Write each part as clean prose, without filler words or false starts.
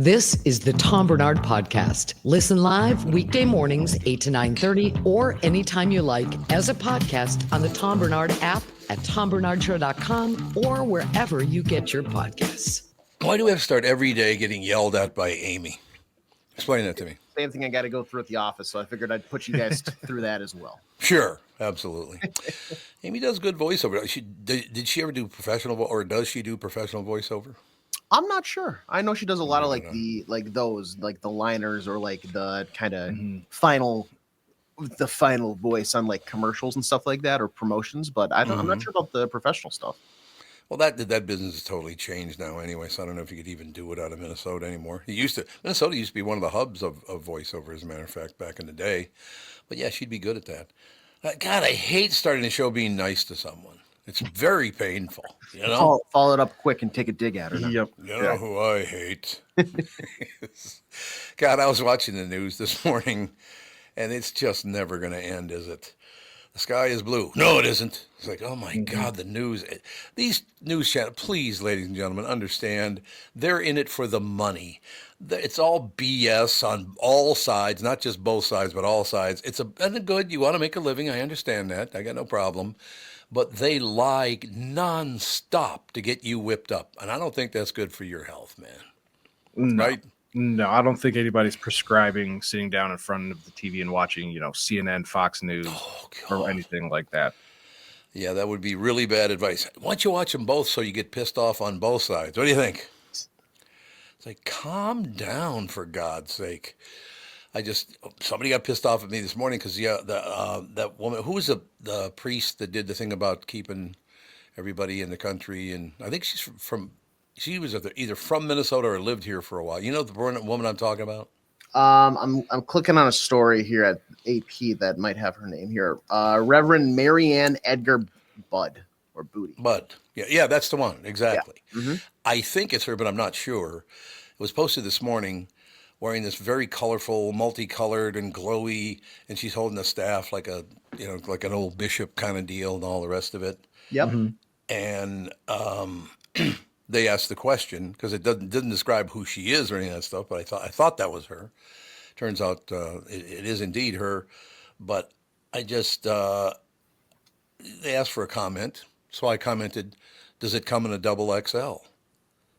This is the Tom Barnard Podcast. Listen live weekday mornings, 8 to 9:30, or anytime you like as a podcast on the Tom Barnard app at tombarnardshow.com or wherever you get your podcasts. Why do we have to start every day getting yelled at by Amy? Explain that to me. Same thing I got to go through at the office, so I figured I'd put you guys through that as well. Sure, absolutely. Amy does good voiceover. Did she ever do professional, or does she do professional voiceover? I'm not sure. I know she does a lot of the liners or like the kind of final voice on like commercials and stuff like that or promotions, but I'm not sure about the professional stuff. Well, that business has totally changed now anyway, so I don't know if you could even do it out of Minnesota anymore. Minnesota used to be one of the hubs of voiceover, as a matter of fact, back in the day. But yeah, she'd be good at that. God, I hate starting a show being nice to someone. It's very painful, you know? Follow it up quick and take a dig at her. Yep. You know who I hate? God, I was watching the news this morning, and it's just never going to end, is it? The sky is blue. No, it isn't. It's like, oh, my God, the news. These news channels, please, ladies and gentlemen, understand, they're in it for the money. It's all BS on all sides, not just both sides, but all sides. And good, you want to make a living. I understand that. I got no problem. But they lie nonstop to get you whipped up. And I don't think that's good for your health, man. No. Right? No, I don't think anybody's prescribing sitting down in front of the TV and watching, CNN, Fox News, or anything like that. Yeah, that would be really bad advice. Why don't you watch them both so you get pissed off on both sides? What do you think? It's like, calm down, for God's sake. Somebody got pissed off at me this morning because that woman, who was the priest that did the thing about keeping everybody in the country, and I think she was either from Minnesota or lived here for a while. You know the woman I'm talking about? I'm clicking on a story here at AP that might have her name here. Reverend Marianne Egert Budd or Booty. Budd. Yeah, that's the one. Exactly. Yeah. Mm-hmm. I think it's her, but I'm not sure. It was posted this morning wearing this very colorful, multicolored and glowy, and she's holding the staff like like an old bishop kind of deal and all the rest of it. Yep. Mm-hmm. And they asked the question because it didn't describe who she is or any of that stuff, but I thought that was her. Turns out it is indeed her, but I just they asked for a comment, so I commented, "Does it come in a double XL?"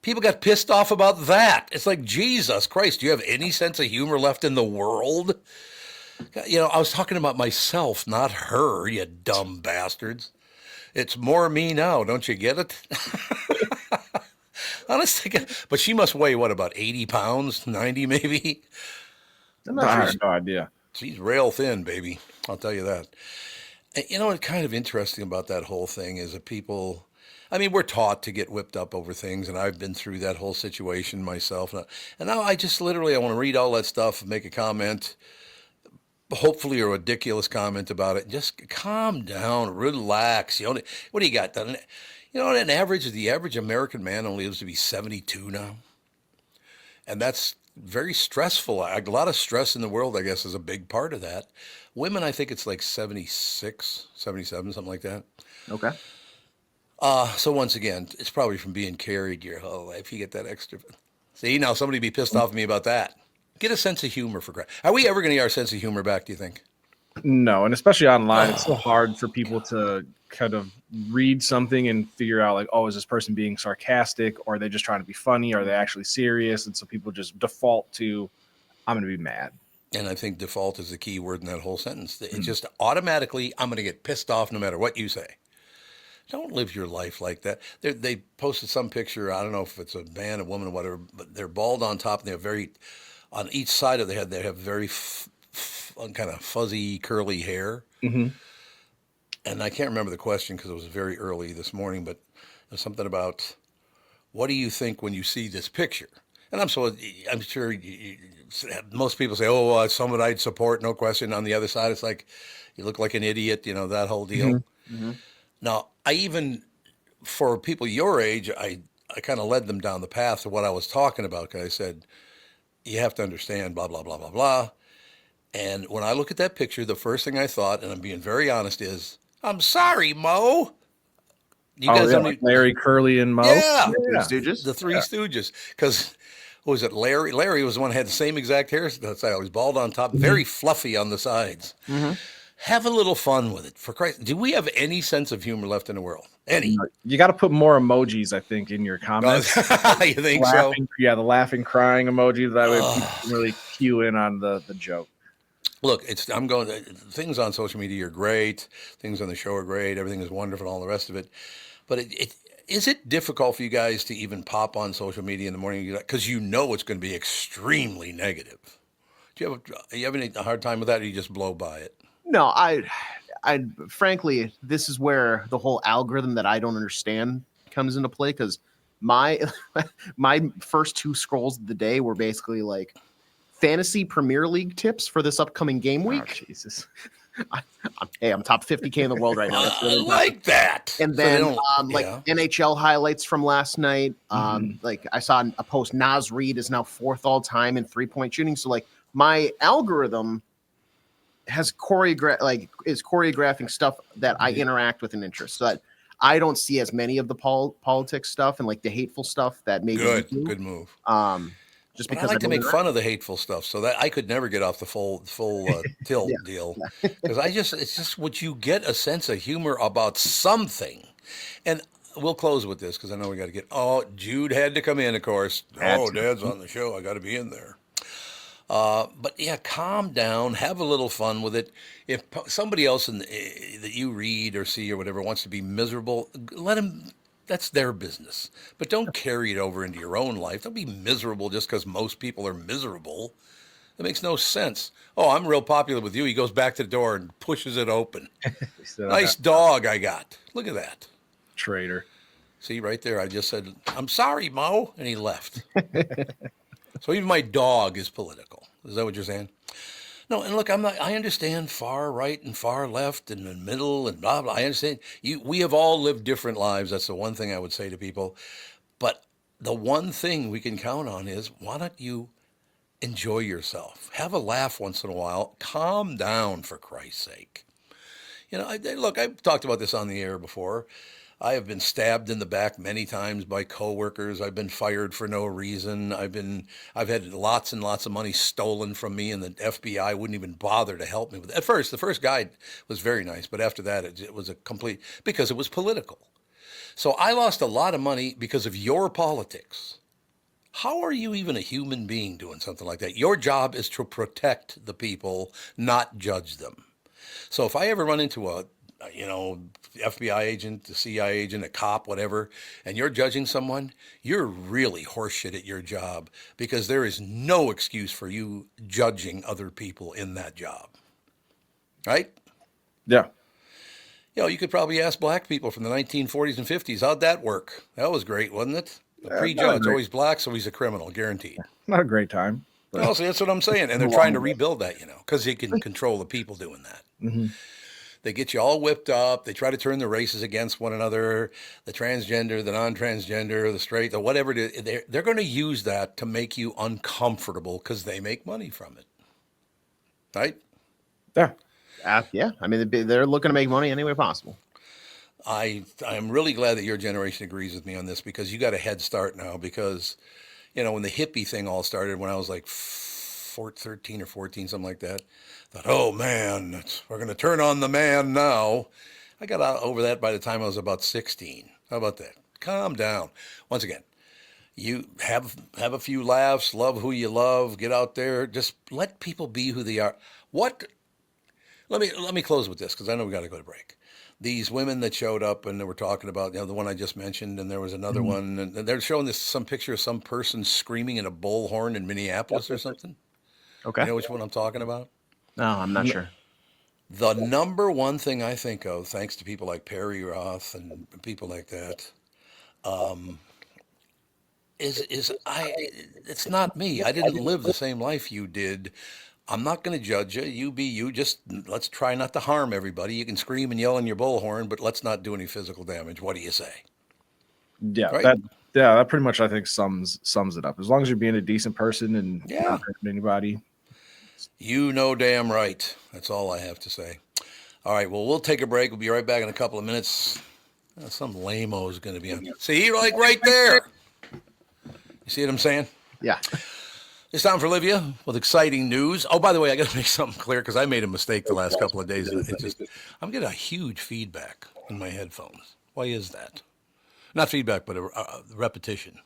People got pissed off about that. It's like, Jesus Christ, do you have any sense of humor left in the world? I was talking about myself, not her, you dumb bastards. It's more me now, don't you get it? Honestly, but she must weigh, about 80 pounds, 90 maybe? I have no idea. She's rail thin, baby. I'll tell you that. And what's kind of interesting about that whole thing is that people... we're taught to get whipped up over things, and I've been through that whole situation myself. And now I just I want to read all that stuff and make a comment, hopefully a ridiculous comment about it. Just calm down, relax. What do you got? The average American man only lives to be 72 now. And that's very stressful. A lot of stress in the world, I guess, is a big part of that. Women, I think it's like 76, 77, something like that. Okay. So once again, it's probably from being carried your whole life. You get that extra. See, now somebody be pissed off at me about that. Get a sense of humor for Christ. Are we ever going to get our sense of humor back, do you think? No, and especially online, it's so hard for people to kind of read something and figure out like, oh, is this person being sarcastic, or are they just trying to be funny? Are they actually serious? And so people just default to, I'm going to be mad. And I think default is the key word in that whole sentence. It's just automatically, I'm going to get pissed off no matter what you say. Don't live your life like that. They posted some picture. I don't know if it's a man, a woman, or whatever, but they're bald on top, and they're on each side of their head, they have very kind of fuzzy, curly hair. Mm-hmm. And I can't remember the question because it was very early this morning, but there's something about, what do you think when you see this picture? And I'm sure most people say, oh, someone I'd support, no question. On the other side, it's like, you look like an idiot, that whole deal. Mm-hmm. Mm-hmm. Now, for people your age, I kind of led them down the path to what I was talking about, because I said, you have to understand, blah, blah, blah, blah, blah. And when I look at that picture, the first thing I thought, and I'm being very honest, is, I'm sorry, Mo. You guys like Larry, Curly, and Mo? Yeah. The Three Stooges? The Three Stooges. Because who was it? Larry. Larry was the one who had the same exact hairstyle. He was bald on top, very fluffy on the sides. Mm-hmm. Have a little fun with it. For Christ, do we have any sense of humor left in the world? Any? You got to put more emojis, I think, in your comments. You think laughing, so? Yeah, the laughing, crying emoji. That way people can really cue in on the joke. Look, things on social media are great. Things on the show are great. Everything is wonderful and all the rest of it. But is it difficult for you guys to even pop on social media in the morning? Because you know it's going to be extremely negative. Do you have any hard time with that, or you just blow by it? No, I frankly, this is where the whole algorithm that I don't understand comes into play, because my first 2 scrolls of the day were basically like fantasy Premier League tips for this upcoming game week. Oh, Jesus. I'm top 50K in the world right now. That's really I like that. And then NHL highlights from last night. Like I saw a post, Naz Reid is now 4th all time in 3-point shooting. So like my algorithm is choreographing stuff that I interact with and interest. So that I don't see as many of the politics stuff and like the hateful stuff that maybe good move. Just but because I like to make fun of the hateful stuff, so that I could never get off the full tilt deal, because it's just would you get a sense of humor about something? And we'll close with this because I know we got to get. Oh, Jude had to come in, of course. Dad's on the show. I got to be in there. But yeah, calm down, have a little fun with it. If somebody else that you read or see or whatever wants to be miserable, let them. That's their business. But don't carry it over into your own life. Don't be miserable just because most people are miserable. That makes no sense. Oh, I'm real popular with you. He goes back to the door and pushes it open. Nice dog I got. Look at that. Traitor. See, right there, I just said, I'm sorry, Mo, and he left. So even my dog is political. Is that what you're saying? No, and look, I understand far right and far left and the middle and blah, blah. I understand. We have all lived different lives. That's the one thing I would say to people. But the one thing we can count on is, why don't you enjoy yourself? Have a laugh once in a while. Calm down, for Christ's sake. You know, look, I've talked about this on the air before. I have been stabbed in the back many times by coworkers. I've been fired for no reason. I've had lots and lots of money stolen from me, and the FBI wouldn't even bother to help me with it. At first, the first guy was very nice, but after that, it was because it was political. So I lost a lot of money because of your politics. How are you even a human being doing something like that? Your job is to protect the people, not judge them. So if I ever run into a FBI agent, a CIA agent, a cop, whatever, and you're judging someone, you're really horseshit at your job, because there is no excuse for you judging other people in that job. Right? Yeah. You know, you could probably ask black people from the 1940s and 50s. How'd that work? That was great, wasn't it? The prejudge, always black, so he's a criminal, guaranteed. Not a great time. No, see, that's what I'm saying. And they're trying to rebuild that, because they can control the people doing that. Mm-hmm. They get you all whipped up. They try to turn the races against one another, the transgender, the non-transgender, the straight, the whatever. They're going to use that to make you uncomfortable because they make money from it. Right? Yeah. Yeah. I mean, they're looking to make money any way possible. I'm really glad that your generation agrees with me on this, because you got a head start now, because, when the hippie thing all started when I was like 13 or 14, something like that, I thought, oh man, we're going to turn on the man now. I got over that by the time I was about 16. How about that? Calm down. Once again, you have a few laughs, love who you love, get out there, just let people be who they are. Let me close with this, because I know we got to go to break. These women that showed up and they were talking about, the one I just mentioned, and there was another one, and they're showing some picture of some person screaming in a bullhorn in Minneapolis or something. Okay. You know which one I'm talking about? No, I'm not sure. The number one thing I think of, thanks to people like Perry Roth and people like that, it's not me. I didn't live the same life you did. I'm not going to judge you. You be you. Just let's try not to harm everybody. You can scream and yell in your bullhorn, but let's not do any physical damage. What do you say? Yeah, right? that pretty much I think sums it up. As long as you're being a decent person and not hurting anybody. You know damn right. That's all I have to say. All right, well, we'll take a break. We'll be right back in a couple of minutes. Some lame-o is going to be on. See, like right there. You see what I'm saying? Yeah. It's time for Olivia with exciting news. Oh, by the way, I got to make something clear because I made a mistake the last couple of days. I'm getting a huge feedback in my headphones. Why is that? Not feedback, but a repetition.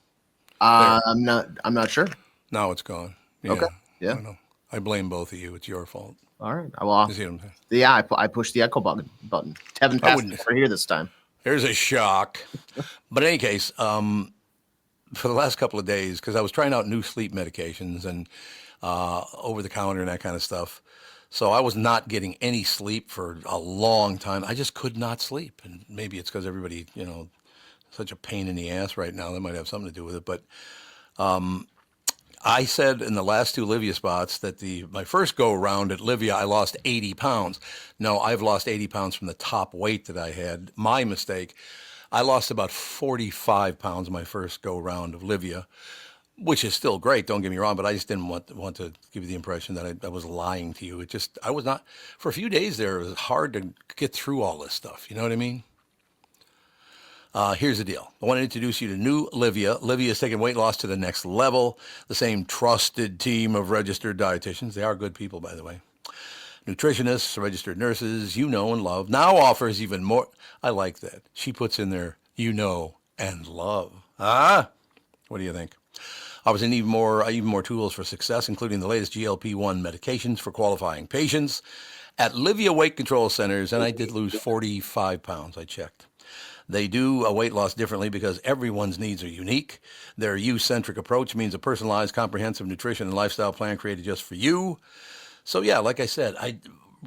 I'm not sure. Now it's gone. Yeah, okay. Yeah. I know. I blame both of you. It's your fault. All right. Well, You see what I'm saying? yeah, I pushed the echo button. Tevin passed it over here this time. There's a shock. But in any case, for the last couple of days, because I was trying out new sleep medications and over the counter and that kind of stuff. So I was not getting any sleep for a long time. I just could not sleep. And maybe it's because everybody, such a pain in the ass right now. That might have something to do with it. But I said in the last two Livia spots that my first go around at Livia, I lost 80 pounds. No, I've lost 80 pounds from the top weight that I had. My mistake. I lost about 45 pounds my first go round of Livia, which is still great. Don't get me wrong, but I just didn't want to give you the impression that I was lying to you. I was not. For a few days there, it was hard to get through all this stuff. You know what I mean? Here's the deal. I want to introduce you to new Livia. Livia is taking weight loss to the next level. The same trusted team of registered dietitians. They are good people, by the way. Nutritionists, registered nurses, you know and love, now offers even more. I like that. She puts in there, and love. What do you think? Offers even more tools for success, including the latest GLP-1 medications for qualifying patients at Livia Weight Control Centers, and I did lose 45 pounds. I checked. They do a weight loss differently because everyone's needs are unique. Their you-centric approach means a personalized, comprehensive nutrition and lifestyle plan created just for you. So, yeah, like I said,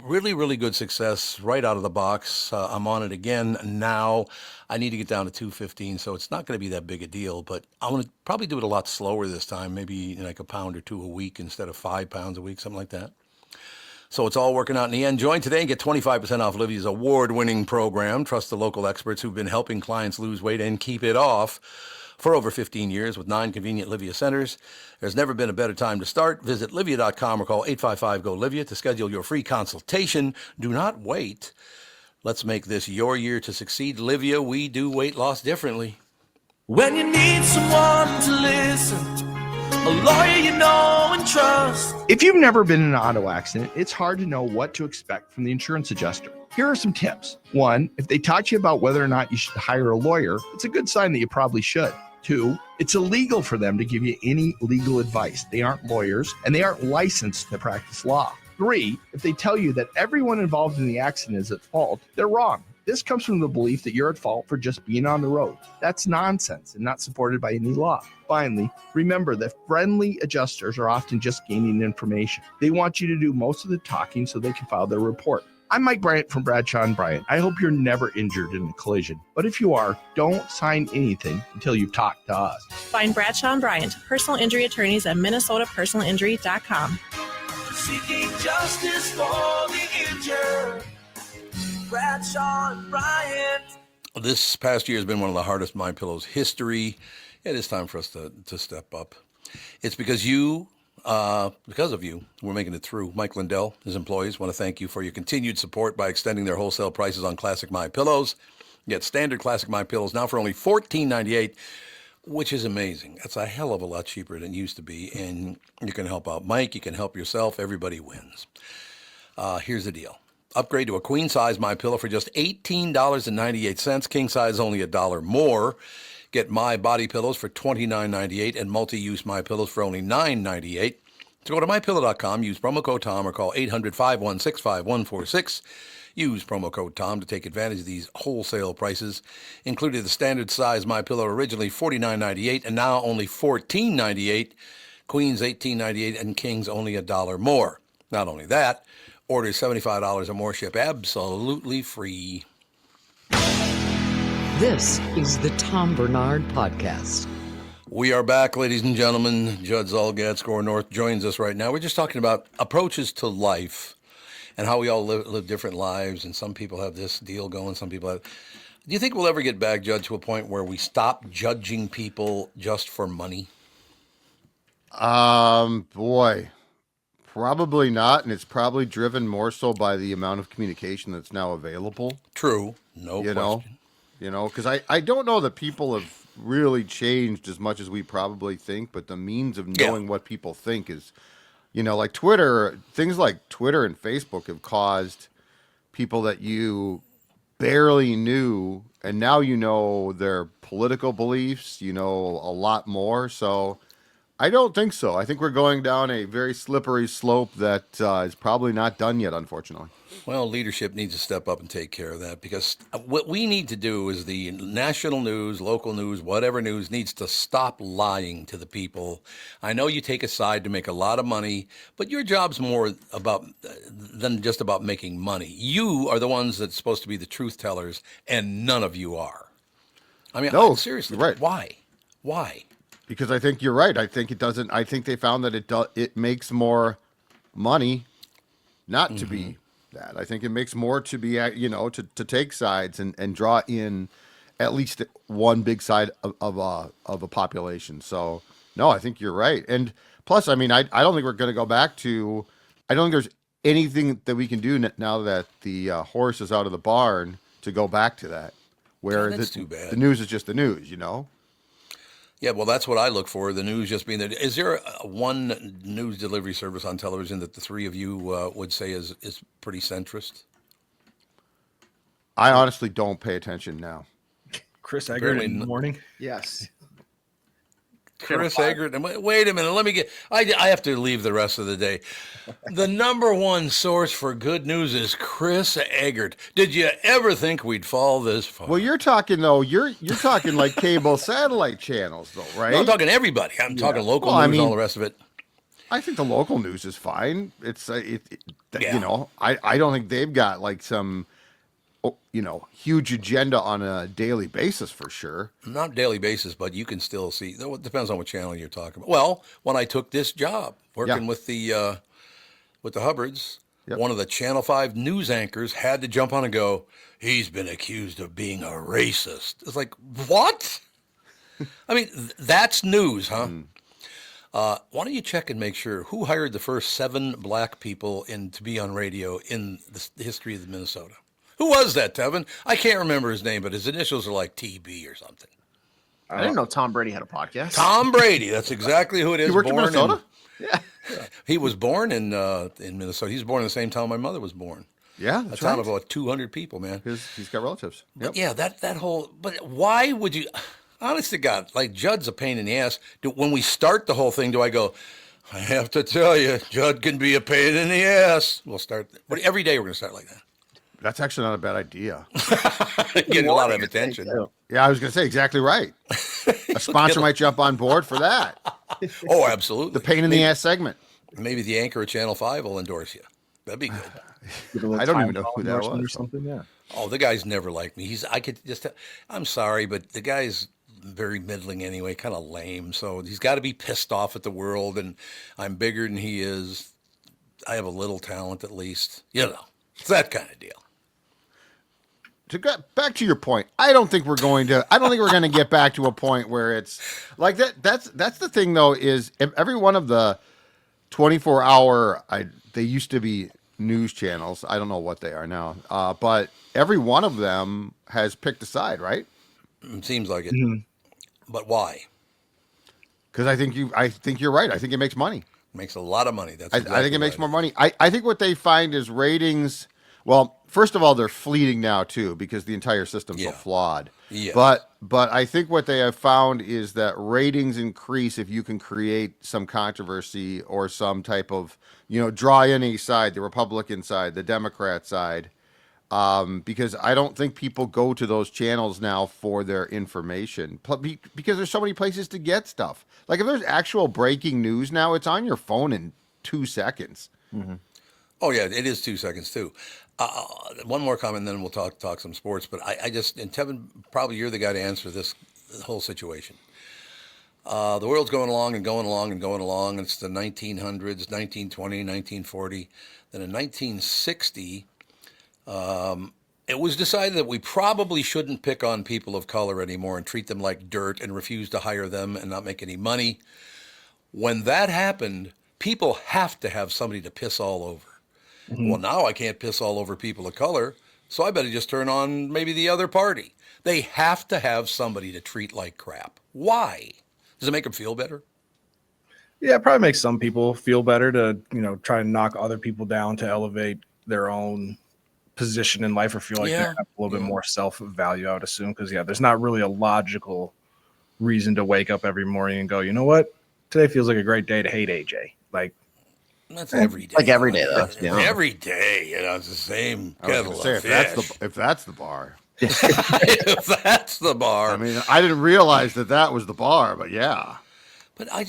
really, really good success right out of the box. I'm on it again now. I need to get down to 215, so it's not going to be that big a deal, but I'm going to probably do it a lot slower this time, maybe like a pound or two a week instead of 5 pounds a week, something like that. So it's all working out in the end. Join today and get 25% off Livia's award-winning program. Trust the local experts who've been helping clients lose weight and keep it off for over 15 years with 9 convenient Livia centers. There's never been a better time to start. Visit Livia.com or call 855-GO-LIVIA to schedule your free consultation. Do not wait. Let's make this your year to succeed. Livia, we do weight loss differently. When you need someone to listen, a lawyer you know and trust. If you've never been in an auto accident, it's hard to know what to expect from the insurance adjuster. Here are some tips. 1, if they talk to you about whether or not you should hire a lawyer, it's a good sign that you probably should. 2, it's illegal for them to give you any legal advice. They aren't lawyers and they aren't licensed to practice law. 3, if they tell you that everyone involved in the accident is at fault, they're wrong. This comes from the belief that you're at fault for just being on the road. That's nonsense and not supported by any law. Finally, remember that friendly adjusters are often just gaining information. They want you to do most of the talking so they can file their report. I'm Mike Bryant from Bradshaw & Bryant. I hope you're never injured in a collision. But if you are, don't sign anything until you've talked to us. Find Bradshaw & Bryant, personal injury attorneys at minnesotapersonalinjury.com. Seeking justice for the injured. Bradshaw and Bryant. This past year has been one of the hardest MyPillow's history. It is time for us to step up. It's because of you, we're making it through. Mike Lindell, his employees, want to thank you for your continued support by extending their wholesale prices on classic MyPillows. Get standard classic MyPillows now for only $14.98, which is amazing. That's a hell of a lot cheaper than it used to be, and you can help out Mike, you can help yourself, everybody wins. Here's the deal. Upgrade to a queen-size MyPillow for just $18.98. King size only $1 more. Get My Body Pillows for $29.98 and multi-use MyPillows for only $9.98. So go to MyPillow.com, use promo code TOM or call 800-516-5146. Use promo code TOM to take advantage of these wholesale prices, including the standard size MyPillow, originally $49.98 and now only $14.98. Queens $18.98 and Kings only $1 more. Not only that, order $75 or more, ship absolutely free. This is the Tom Barnard Podcast. We are back, ladies and gentlemen. Judd Zulgad, SKOR North, joins us right now. We're just talking about approaches to life and how we all live different lives, and some people have this deal going, some people have... Do you think we'll ever get back, Judd, to a point where we stop judging people just for money? Boy, probably not, and it's probably driven more so by the amount of communication that's now available. True, no question. Because I don't know that people have really changed as much as we probably think, but the means of knowing what people think is, like Twitter, things like Twitter and Facebook have caused people that you barely knew, and now you know their political beliefs, a lot more. So I don't think so. I think we're going down a very slippery slope that is probably not done yet, unfortunately. Well, leadership needs to step up and take care of that, because what we need to do is the national news, local news, whatever news needs to stop lying to the people. I know you take a side to make a lot of money, but your job's more about than just about making money. You are the ones that's supposed to be the truth tellers, and none of you are. I mean, no, seriously, right. Why? Because I think you're right. I think it doesn't. I think they found that it makes more money not to be that. I think it makes more to be, to take sides and draw in at least one big side of a population. So no, I think you're right. And plus, I mean, I don't think we're going to go back to. I don't think there's anything that we can do now that the horse is out of the barn to go back to that. Where that's too bad. The news is just the news, Yeah, well, that's what I look for, the news just being there. Is there one news delivery service on television that the three of you would say is pretty centrist? I honestly don't pay attention now. Chris Egert in the morning. Yes. Chris Egert. Wait a minute. I have to leave the rest of the day. The number one source for good news is Chris Egert. Did you ever think we'd fall this far? Well, you're talking though. You're talking like cable satellite channels, though, right? No, I'm talking everybody. I'm talking local news, all the rest of it. I think the local news is fine. It's I don't think they've got like some huge agenda on a daily basis for sure. Not daily basis, but you can still see. It depends on what channel you're talking about. Well, when I took this job working with the Hubbards, one of the Channel 5 news anchors had to jump on and go, "He's been accused of being a racist." It's like, what? I mean, that's news, huh? Why don't you check and make sure who hired the first 7 black people to be on radio in the history of Minnesota? Who was that, Tevin? I can't remember his name, but his initials are like TB or something. I didn't know Tom Brady had a podcast. Tom Brady, that's exactly who it is. He worked in Minnesota? Yeah. He was born in Minnesota. He was born at the same time my mother was born. Yeah, that's right. A town of about 200 people, man. He's got relatives. Yep. Yeah, that whole. But why would you? Honest to God, like Judd's a pain in the ass. When we start the whole thing, do I go? I have to tell you, Judd can be a pain in the ass. We'll start. But every day we're going to start like that. That's actually not a bad idea. Getting a lot of attention. Yeah, I was going to say exactly right. A sponsor might jump on board for that. Oh, absolutely. The pain in the ass segment. Maybe the anchor of Channel 5 will endorse you. That'd be good. I don't even know who that was. Or something, yeah. Oh, the guy's never liked me. I'm sorry, but the guy's very middling anyway, kind of lame. So he's got to be pissed off at the world, and I'm bigger than he is. I have a little talent at least. It's that kind of deal. To get back to your point, I don't think we're going to get back to a point where it's like that. That's the thing, though, is every one of the 24-hour, they used to be news channels. I don't know what they are now, but every one of them has picked a side, right? It seems like it. But why? Because I think you're right. I think it makes money. Makes a lot of money. I think it makes more money. I think what they find is ratings. Well, first of all, they're fleeting now too because the entire system's so flawed. Yes. But I think what they have found is that ratings increase if you can create some controversy or some type of draw in a side, the Republican side, the Democrat side, because I don't think people go to those channels now for their information because there's so many places to get stuff. Like if there's actual breaking news now, it's on your phone in 2 seconds. Mm-hmm. Oh yeah, it is 2 seconds too. One more comment, and then we'll talk some sports. But I just, and Tevin, probably you're the guy to answer this whole situation. The world's going along and going along and going along. It's the 1900s, 1920, 1940. Then in 1960, it was decided that we probably shouldn't pick on people of color anymore and treat them like dirt and refuse to hire them and not make any money. When that happened, people have to have somebody to piss all over. Mm-hmm. Well, now I can't piss all over people of color, so I better just turn on maybe the other party. They have to have somebody to treat like crap. Why? Does it make them feel better? Yeah, it probably makes some people feel better to, try and knock other people down to elevate their own position in life or feel like they have a little bit more self-value, I would assume. Because, there's not really a logical reason to wake up every morning and go, you know what? Today feels like a great day to hate AJ. Like, that's every day. Like every day, though. Every day, it's the same kettle of fish. If that's the bar. If that's the bar. I mean, I didn't realize that was the bar, but yeah. But I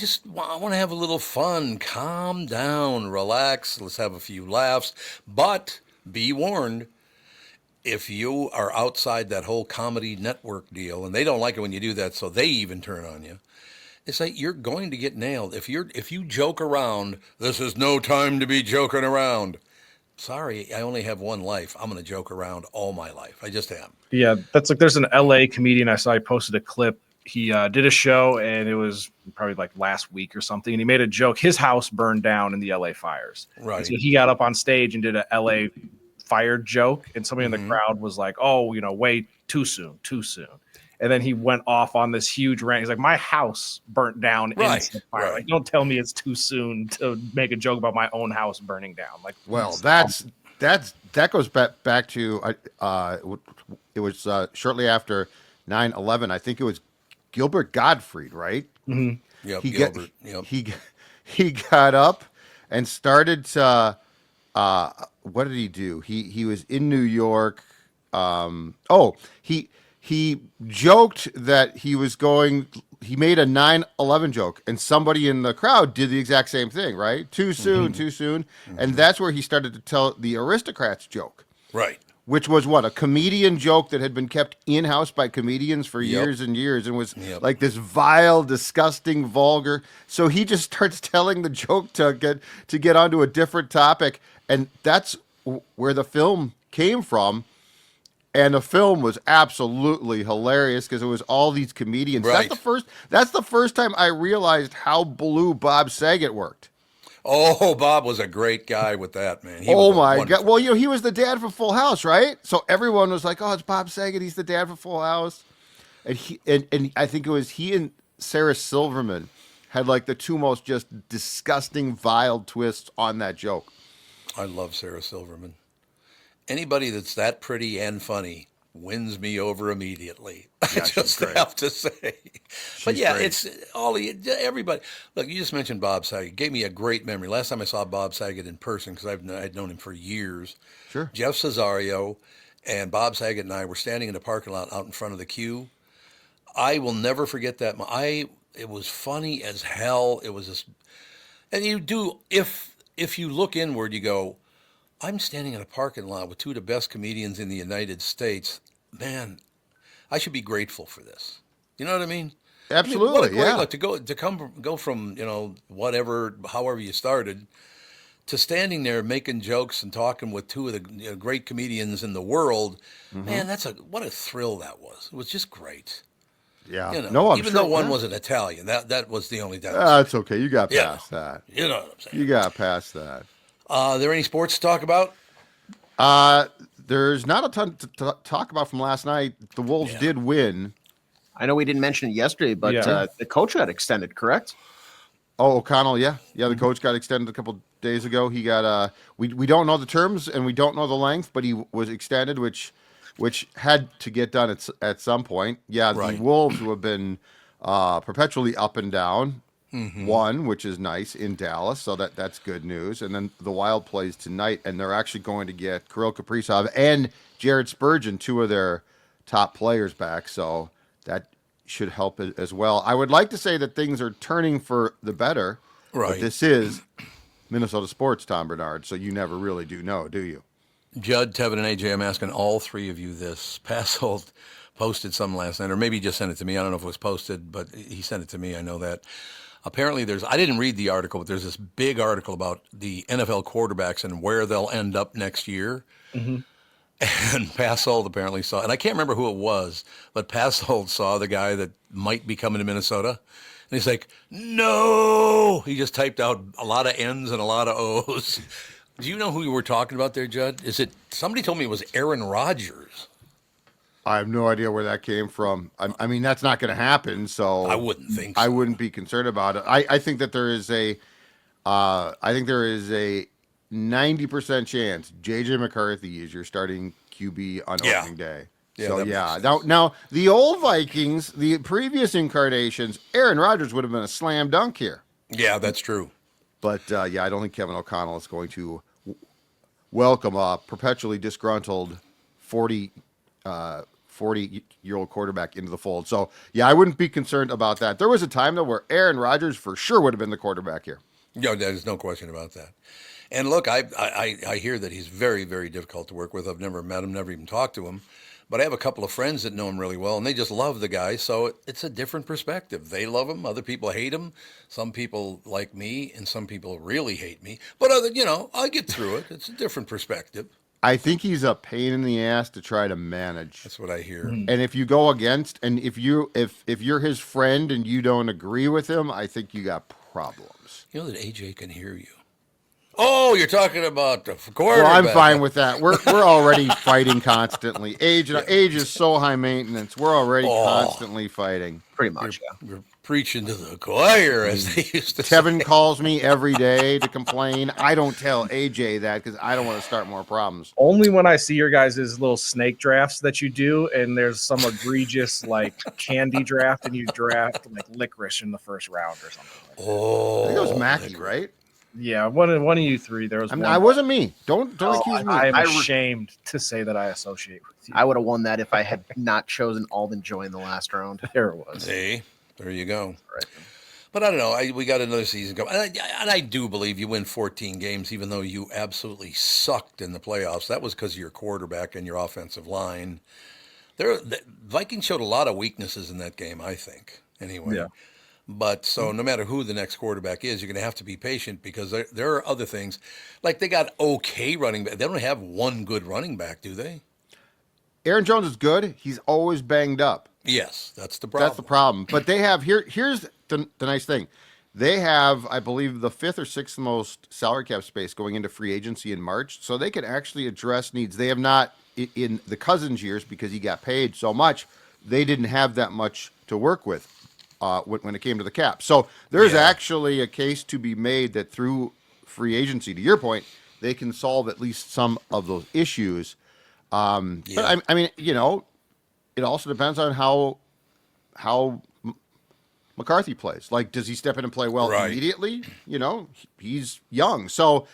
want to have a little fun. Calm down, relax. Let's have a few laughs. But be warned, if you are outside that whole comedy network deal, and they don't like it when you do that, so they even turn on you, it's like you're going to get nailed. If you joke around, this is no time to be joking around. Sorry, I only have one life. I'm going to joke around all my life. I just am. Yeah, that's like there's an LA comedian I saw. He posted a clip. He did a show, and it was probably like last week or something, and he made a joke. His house burned down in the LA fires. Right. And so he got up on stage and did a LA fire joke, and somebody in the crowd was like, oh, way too soon. And then he went off on this huge rant. He's like, my house burnt down in the fire. Right. Like, don't tell me it's too soon to make a joke about my own house burning down. Like, well, that goes back to it was shortly after 9/11. I think it was Gilbert Gottfried, right? Mm-hmm. Yep, Gilbert. He got up and started to what did he do? He was in New York. He joked that he made a 9/11 joke, and somebody in the crowd did the exact same thing, right? Too soon. Mm-hmm. And that's where he started to tell the aristocrats joke. Right. Which was a comedian joke that had been kept in-house by comedians for years and years, and was like this vile, disgusting, vulgar. So he just starts telling the joke to get onto a different topic, and that's where the film came from. And the film was absolutely hilarious because it was all these comedians. Right. That's the first time I realized how blue Bob Saget worked. Oh, Bob was a great guy with that, man. Oh my God! Well, he was the dad for Full House, right? So everyone was like, "Oh, it's Bob Saget. He's the dad for Full House." And and I think it was he and Sarah Silverman had like the two most just disgusting, vile twists on that joke. I love Sarah Silverman. Anybody that's that pretty and funny wins me over immediately. Yeah, I just have to say. But yeah, great. it's everybody. Look, you just mentioned Bob Saget. Gave me a great memory. Last time I saw Bob Saget in person, because I'd known him for years. Sure. Jeff Cesario and Bob Saget and I were standing in the parking lot out in front of the queue. I will never forget that. It was funny as hell. It was just, and you do, if you look inward, you go, I'm standing in a parking lot with two of the best comedians in the United States. Man, I should be grateful for this. You know what I mean? Absolutely, what a great yeah. look to go from however you started, to standing there making jokes and talking with two of the great comedians in the world. Mm-hmm. Man, what a thrill that was. It was just great. Yeah. Even though one wasn't Italian, that was the only difference. That's okay. You got past that. You know what I'm saying? You got past that. Are there any sports to talk about? There's not a ton to talk about from last night. The Wolves did win. I know we didn't mention it yesterday, but the coach got extended, correct? Oh, O'Connell, yeah. The coach got extended a couple days ago. He got we don't know the terms and we don't know the length, but he was extended, which had to get done at some point. Yeah, the Wolves, who have been perpetually up and down, won, which is nice, in Dallas, so that's good news. And then the Wild plays tonight, and they're actually going to get Kirill Kaprizov and Jared Spurgeon, two of their top players, back, so that should help as well. I would like to say that things are turning for the better, but this is Minnesota sports, Tom Barnard, so you never really do know, do you? Judd, Tevin, and AJ, I'm asking all three of you this. Passold posted some last night, or maybe he just sent it to me. I don't know if it was posted, but he sent it to me. I know that. Apparently I didn't read the article, but there's this big article about the NFL quarterbacks and where they'll end up next year. Mm-hmm. And Passold apparently saw, and I can't remember who it was, but Passold saw the guy that might be coming to Minnesota. And he's like, no! He just typed out a lot of N's and a lot of O's. Do you know who you were talking about there, Judd? Somebody told me it was Aaron Rodgers. I have no idea where that came from. I mean, that's not going to happen. So I wouldn't think so. I wouldn't be concerned about it. I think that there is a 90% chance JJ McCarthy is your starting QB on opening day. Yeah, So that yeah, makes sense. now the old Vikings, the previous incarnations, Aaron Rodgers would have been a slam dunk here. Yeah, that's true. But yeah, I don't think Kevin O'Connell is going to welcome a perpetually disgruntled 40-year-old quarterback into the fold. So yeah, I wouldn't be concerned about that. There was a time though where Aaron Rodgers for sure would have been the quarterback here. Yeah, there's no question about that. And look, I hear that he's very, very difficult to work with. I've never met him, never even talked to him. But I have a couple of friends that know him really well, and they just love the guy. So it's a different perspective. They love him. Other people hate him. Some people like me, and some people really hate me. But I get through it. It's a different perspective. I think he's a pain in the ass to try to manage. That's what I hear. And if you go against, and if you're his friend and you don't agree with him, I think you got problems. You know that AJ can hear you. Oh, you're talking about the quarterback. Well, I'm fine with that. We're already fighting constantly. Age is so high maintenance. We're already constantly fighting. Pretty much, You're preaching to the choir, as they used to Kevin say. calls me every day to complain. I don't tell AJ that because I don't want to start more problems. Only when I see your guys' little snake drafts that you do, and there's some egregious like candy draft, and you draft like licorice in the first round or something. Like that. Oh, I think it was Mackie, right? Yeah, one of you three. There was. I mean, one I wasn't me. Don't accuse me. I'm ashamed to say that I associate with you. I would have won that if I had not chosen Alden Joy in the last round. There it was. See, there you go. Right. But I don't know. We got another season coming. And I do believe you win 14 games, even though you absolutely sucked in the playoffs. That was because of your quarterback and your offensive line. The Vikings showed a lot of weaknesses in that game, I think, anyway. Yeah. But so no matter who the next quarterback is, you're going to have to be patient because there are other things. Like they got okay running back. They don't have one good running back, do they? Aaron Jones is good. He's always banged up. Yes, that's the problem. That's the problem. But they have here's the nice thing. They have, I believe, the 5th or 6th most salary cap space going into free agency in March. So they can actually address needs. They have not in the Cousins years because he got paid so much. They didn't have that much to work with when it came to the cap. So there's actually a case to be made that through free agency, to your point, they can solve at least some of those issues. But I mean, it also depends on how McCarthy plays. Like, does he step in and play well immediately? He's young. So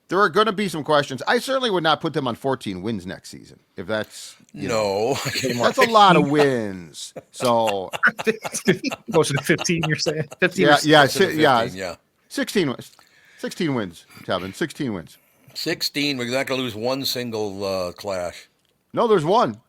there are going to be some questions. I certainly would not put them on 14 wins next season. If that's, that's a lot of wins. So closer to 15, you're saying? 15 yeah. 16 wins. 16 wins, Tevin. 16 wins. 16. We're not going to lose one single clash. No, there's one.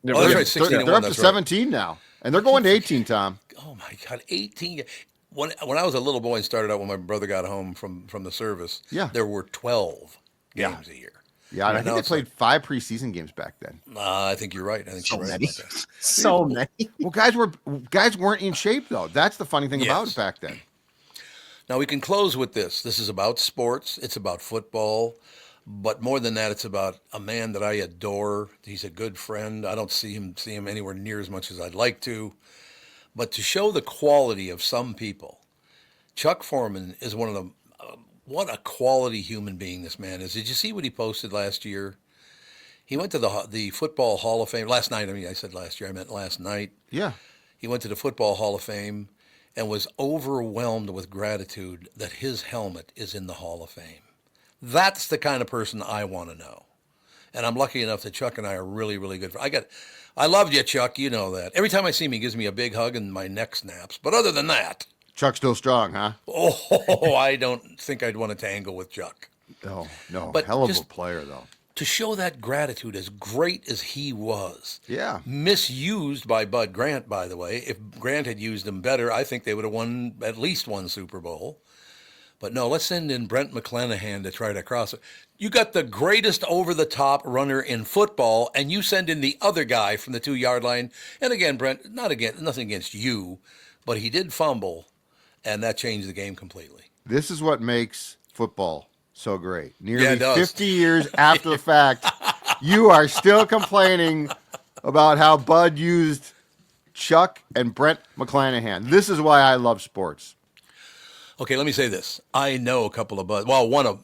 Oh, that's right. 16 they're up to 17 now. And they're going to 18, Tom. Oh, my God. 18. When I was a little boy and started out when my brother got home from the service, there were 12 games a year. Yeah, and I think they played 5 preseason games back then. I think you're right. I think So you're right many. about that. So many. Well, guys weren't in shape, though. That's the funny thing about it back then. Now, we can close with this. This is about sports. It's about football. But more than that, it's about a man that I adore. He's a good friend. I don't see him anywhere near as much as I'd like to. But to show the quality of some people, Chuck Foreman is one of the what a quality human being this man is. Did you see what he posted last year? He went to the Football Hall of Fame last night. I mean, I said last year. I meant last night. Yeah. He went to the Football Hall of Fame and was overwhelmed with gratitude that his helmet is in the Hall of Fame. That's the kind of person I want to know. And I'm lucky enough that Chuck and I are really, really good. I loved you, Chuck. You know that. Every time I see him, he gives me a big hug and my neck snaps. But other than that. Chuck's still strong, huh? Oh, I don't think I'd want to tangle with Chuck. No. But hell of a player, though. To show that gratitude, as great as he was. Yeah. Misused by Bud Grant, by the way. If Grant had used him better, I think they would have won at least one Super Bowl. But no, let's send in Brent McClanahan to try to cross it. You got the greatest over-the-top runner in football, and you send in the other guy from the 2-yard line. And again, Brent, nothing against you, but he did fumble, and that changed the game completely. This is what makes football so great. Nearly it does. 50 years after the fact, you are still complaining about how Bud used Chuck and Brent McClanahan. This is why I love sports. Okay, let me say this. I know a couple of Bud. Well,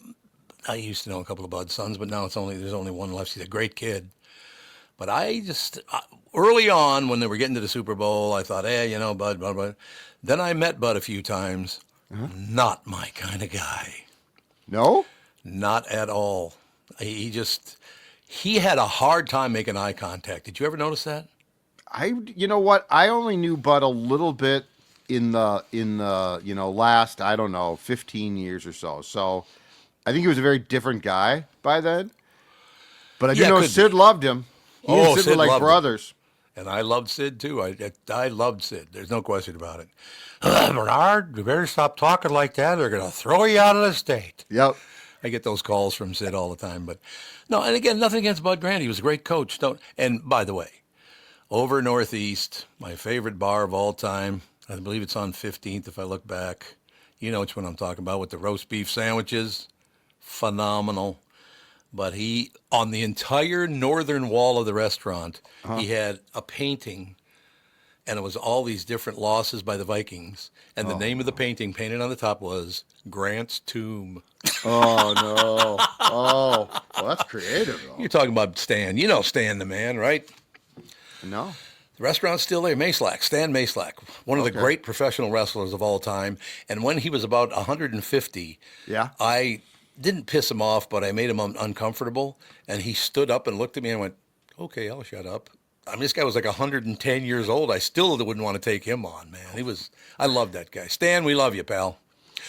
I used to know a couple of Bud's sons, but now there's only one left. He's a great kid. But early on when they were getting to the Super Bowl, I thought, Bud. Then I met Bud a few times. Not my kind of guy. No? Not at all. He had a hard time making eye contact. Did you ever notice that? You know what? I only knew Bud a little bit in the last 15 years or so. So I think he was a very different guy by then. But I do know Sid loved him. He and Sid were like brothers. And I loved Sid too. I loved Sid. There's no question about it. Bernard, you better stop talking like that. They're going to throw you out of the state. Yep. I get those calls from Sid all the time. But no, and again, nothing against Bud Grant. He was a great coach. And by the way, over Northeast, my favorite bar of all time, I believe it's on 15th if I look back. You know which one I'm talking about with the roast beef sandwiches. Phenomenal. But on the entire northern wall of the restaurant, he had a painting, and it was all these different losses by the Vikings. And the name of the painting painted on the top was Grant's Tomb. Oh, no. Oh, well, that's creative, though. You're talking about Stan. You know Stan the man, right? No. The restaurant's still there. Stan Maslack, one of the great professional wrestlers of all time. And when he was about 150, I didn't piss him off, but I made him uncomfortable. And he stood up and looked at me and went, okay, I'll shut up. I mean, this guy was like 110 years old. I still wouldn't want to take him on, man. I love that guy. Stan, we love you, pal.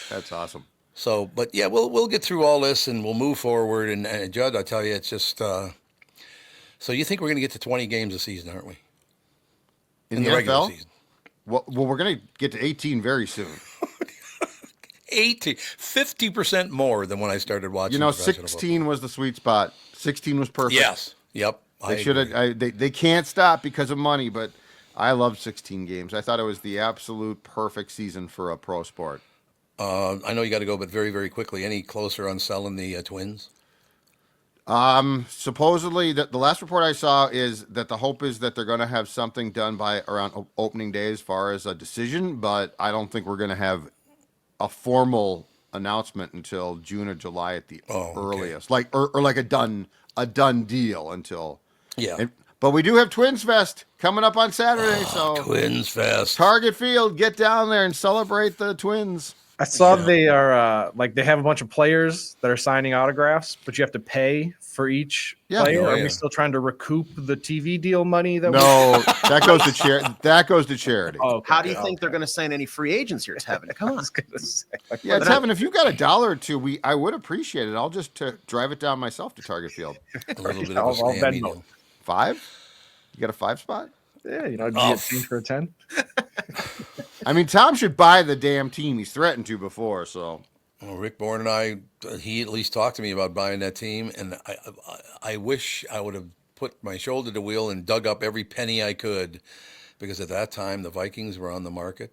That's awesome. So, but yeah, we'll get through all this and we'll move forward. And Judd, I tell you, it's just, so you think we're going to get to 20 games this season, aren't we? In the regular NFL? season. Well, we're going to get to 18 very soon. 50% more than when I started watching. 16 was the sweet spot. 16 was perfect. Yes. Yep. They can't stop because of money, but I loved 16 games. I thought it was the absolute perfect season for a pro sport. I know you got to go, but very, very quickly. Any closer on selling the Twins? Supposedly, the last report I saw is that the hope is that they're going to have something done by around opening day as far as a decision, but I don't think we're going to have a formal announcement until June or July at the earliest, like a done deal until. Yeah. But we do have Twins Fest coming up on Saturday, so Twins Fest. Target Field, get down there and celebrate the Twins. I saw they are they have a bunch of players that are signing autographs, but you have to pay for each player. Are we still trying to recoup the TV deal money? That that goes to charity. That goes to charity. Okay. How do you think they're going to sign any free agents here? It's Heaven. Come on. It's Heaven. If you got $1 or $2, I would appreciate it. I'll just drive it down myself to Target Field. A little bit of a scam deal. 5? You got a 5 spot? Yeah, do you get change for a 10? I mean, Tom should buy the damn team. He's threatened to before, so. Well, Rick Bourne and he at least talked to me about buying that team, and I wish I would have put my shoulder to the wheel and dug up every penny I could, because at that time the Vikings were on the market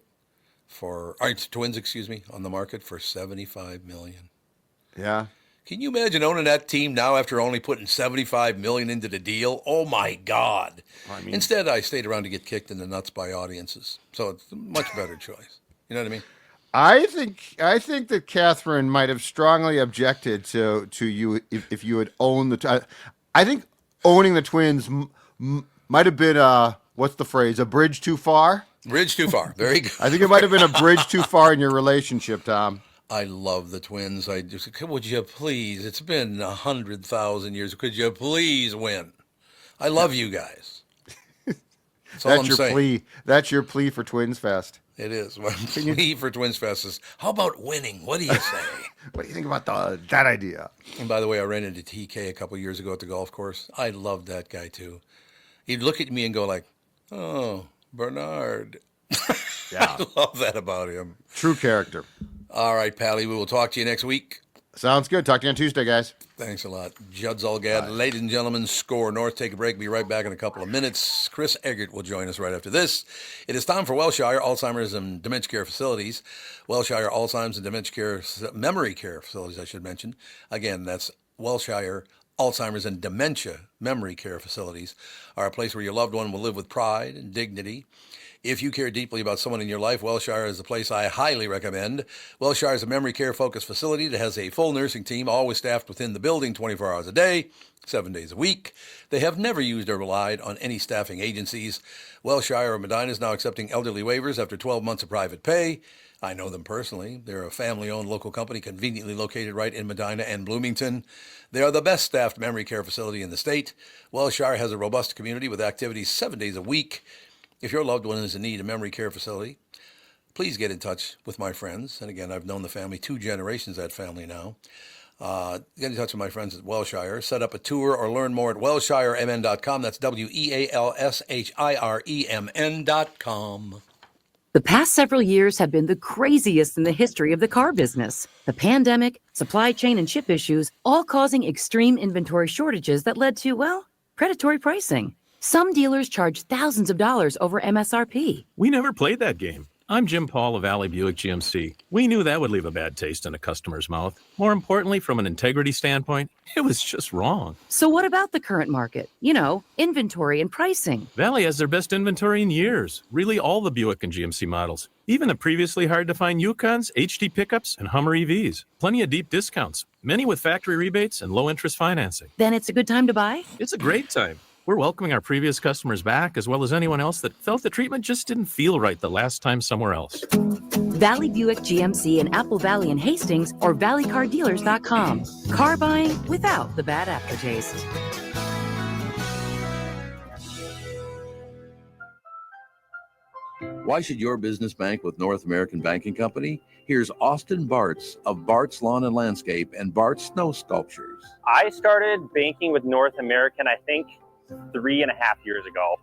Twins, on the market for $75 million. Yeah. Can you imagine owning that team now after only putting $75 million into the deal? Oh my God! Instead, I stayed around to get kicked in the nuts by audiences, so it's a much better choice. You know what I mean? I think that Catherine might have strongly objected to you if you had owned the. I think owning the Twins might have been what's the phrase? A bridge too far. Bridge too far. Very good. I think it might have been a bridge too far in your relationship, Tom. I love the Twins. Would you please? It's been 100,000 years. Could you please win? I love you guys. That's your plea. That's your plea for Twins Fest. It is. My plea for Twins Fest is, how about winning? What do you say? What do you think about that idea? And by the way, I ran into TK a couple of years ago at the golf course. I loved that guy too. He'd look at me and go like, "Oh, Barnard." Yeah, I love that about him. True character. All right, Pally, we will talk to you next week. Sounds good. Talk to you on Tuesday, guys. Thanks a lot. Judd Zulgad, ladies and gentlemen, SKOR North. Take a break. Be right back in a couple of minutes. Chris Egert will join us right after this. It is time for Wellshire Alzheimer's and Dementia Care Facilities. Wellshire Alzheimer's and Dementia Care, Memory Care Facilities, I should mention. Again, that's Wellshire Alzheimer's and dementia memory care facilities are a place where your loved one will live with pride and dignity. If you care deeply about someone in your life, Wellshire is the place I highly recommend. Wellshire is a memory care focused facility that has a full nursing team, always staffed within the building 24 hours a day, 7 days a week. They have never used or relied on any staffing agencies. Wellshire of Medina is now accepting elderly waivers after 12 months of private pay. I know them personally. They're a family-owned local company conveniently located right in Medina and Bloomington. They are the best staffed memory care facility in the state. Wellshire has a robust community with activities 7 days a week. If your loved one is in need of a memory care facility, please get in touch with my friends. And again, I've known the family 2 generations, that family now. Get in touch with my friends at Wellshire. Set up a tour or learn more at wellshiremn.com. That's WEALSHIREMN.com. The past several years have been the craziest in the history of the car business. The pandemic, supply chain and chip issues, all causing extreme inventory shortages that led to, well, predatory pricing. Some dealers charge thousands of dollars over MSRP. We never played that game. I'm Jim Paul of Valley Buick GMC. We knew that would leave a bad taste in a customer's mouth. More importantly, from an integrity standpoint, it was just wrong. So what about the current market? You know, inventory and pricing. Valley has their best inventory in years. Really all the Buick and GMC models. Even the previously hard-to-find Yukons, HD pickups, and Hummer EVs. Plenty of deep discounts. Many with factory rebates and low-interest financing. Then it's a good time to buy? It's a great time. We're welcoming our previous customers back, as well as anyone else that felt the treatment just didn't feel right the last time somewhere else. Valley Buick GMC in Apple Valley and Hastings or valleycardealers.com. Car buying without the bad aftertaste. Why should your business bank with North American Banking Company? Here's Austin Bartz of Bartz Lawn and Landscape and Bartz Snow Sculptures. I started banking with North American, I think, 3.5 years ago.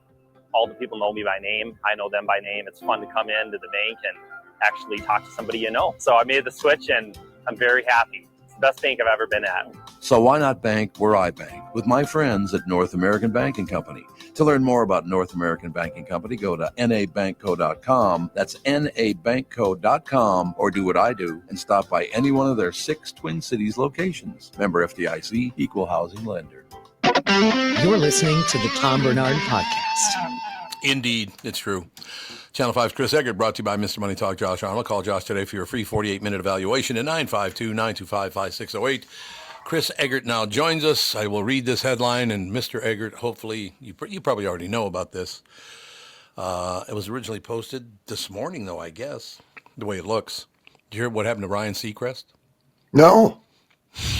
All the people know me by name. I know them by name. It's fun to come into the bank and actually talk to somebody you know. So I made the switch and I'm very happy. It's the best bank I've ever been at. So why not bank where I bank? With my friends at North American Banking Company. To learn more about North American Banking Company, go to nabankco.com. That's nabankco.com, or do what I do and stop by any one of their 6 Twin Cities locations. Member FDIC, equal housing lender. You're listening to the Tom Barnard Podcast. Indeed, it's true. Channel 5's Chris Egert, brought to you by Mr. Money Talk, Josh Arnold. Call Josh today for your free 48-minute evaluation at 952-925-5608. Chris Egert now joins us. I will read this headline, and Mr. Egert, hopefully, you probably already know about this. It was originally posted this morning, though, I guess, the way it looks. Did you hear what happened to Ryan Seacrest? No.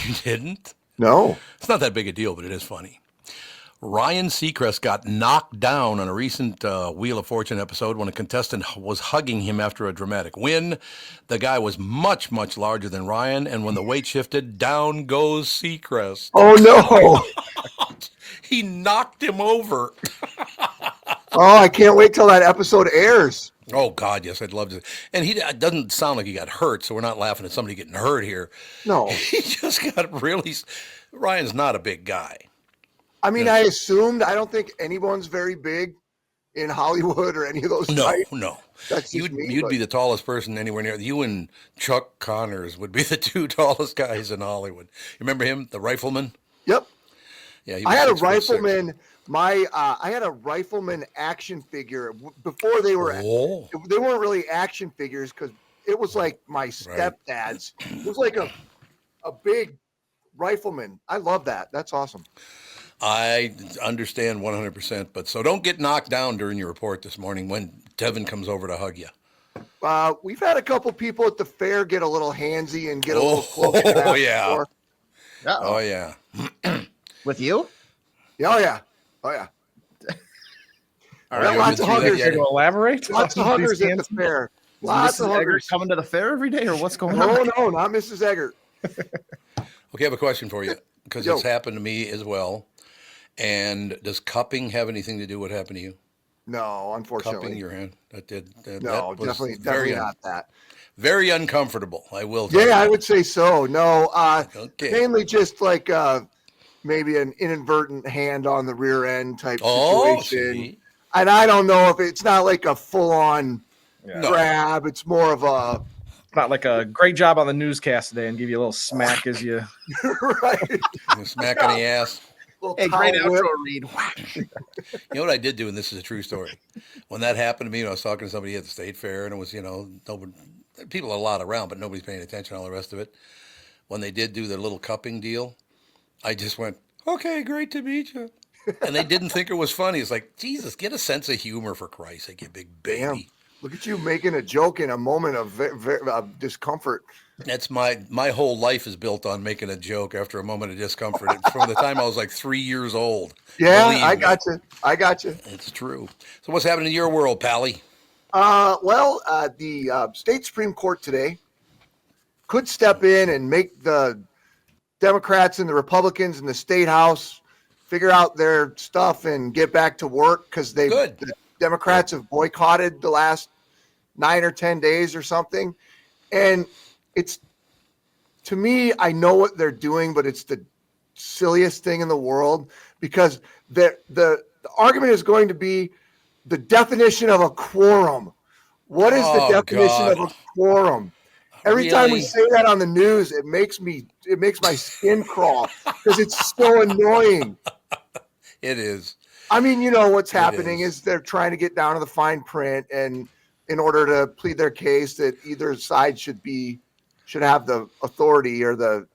You didn't? No. It's not that big a deal, but it is funny. Ryan Seacrest got knocked down on a recent Wheel of Fortune episode when a contestant was hugging him after a dramatic win. The guy was much, much larger than Ryan, and when the weight shifted, down goes Seacrest. Oh, no. He knocked him over. Oh, I can't wait till that episode airs. Oh, God, yes, I'd love to. And it doesn't sound like he got hurt, so we're not laughing at somebody getting hurt here. No. He just got really... Ryan's not a big guy. I mean, I assumed, I don't think anyone's very big in Hollywood or any of those types. No. That's You'd be the tallest person anywhere near. You and Chuck Connors would be the 2 tallest guys in Hollywood. You remember him, the rifleman? Yep. Yeah, I had a rifleman. I had a rifleman action figure before they were. Oh. They weren't really action figures because it was like my stepdad's. It was like a big rifleman. I love that. That's awesome. I understand 100%, but so don't get knocked down during your report this morning when Tevin comes over to hug you. We've had a couple people at the fair get a little handsy and get a little close. Oh, yeah. Uh-oh. Oh, yeah. With you? Oh, yeah. Oh, yeah. All right, lots of huggers. To elaborate? Lots of huggers at the fair. Lots of Mrs. Egert huggers. coming to the fair every day, or what's going on? No, not Mrs. Egert. Okay, I have a question for you because it's happened to me as well. And does cupping have anything to do with what happened to you? No, unfortunately. Cupping your hand. No, definitely not that. Very uncomfortable, I will tell you. Yeah, I would say so. No, okay. Mainly just like maybe an inadvertent hand on the rear end type situation. See? And I don't know if it's not like a full-on grab. It's more of a not like a great job on the newscast today and give you a little smack as you right. Smack on the ass. Hey, great outro read. You know what I did do, and this is a true story. When that happened to me, I was talking to somebody at the state fair, and it was, nobody, people a lot around, but nobody's paying attention, all the rest of it. When they did do their little cupping deal, I just went, okay, great to meet you. And they didn't think it was funny. It's like, Jesus, get a sense of humor, for Christ's sake, you big baby. Damn. Look at you making a joke in a moment of discomfort. That's my whole life is built on making a joke after a moment of discomfort. It's from the time I was like 3 years old. Yeah, I got you. It's true. So what's happening in your world, Pally? The state Supreme Court today could step in and make the Democrats and the Republicans in the state house figure out their stuff and get back to work because the Democrats have boycotted the last 9 or 10 days or something. And it's, to me, I know what they're doing, but it's the silliest thing in the world because the argument is going to be the definition of a quorum. What is the definition of a quorum? Every time we say that on the news, it makes my skin crawl because it's so annoying. It is. I mean, what's happening is they're trying to get down to the fine print, and in order to plead their case, that either side should have the authority or the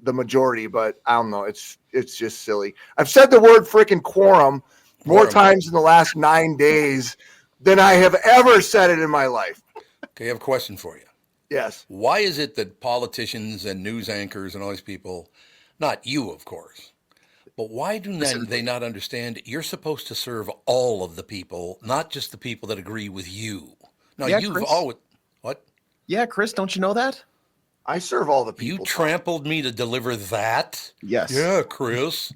majority. But I don't know. It's just silly. I've said the word freaking quorum more times in the last 9 days than I have ever said it in my life. Okay, I have a question for you. Yes. Why is it that politicians and news anchors and all these people, not you, of course, but why do they not understand you're supposed to serve all of the people, not just the people that agree with you? Now, you've always... What? Yeah, Chris, don't you know that? I serve all the people. You trampled me to deliver that? Yes. Yeah, Chris.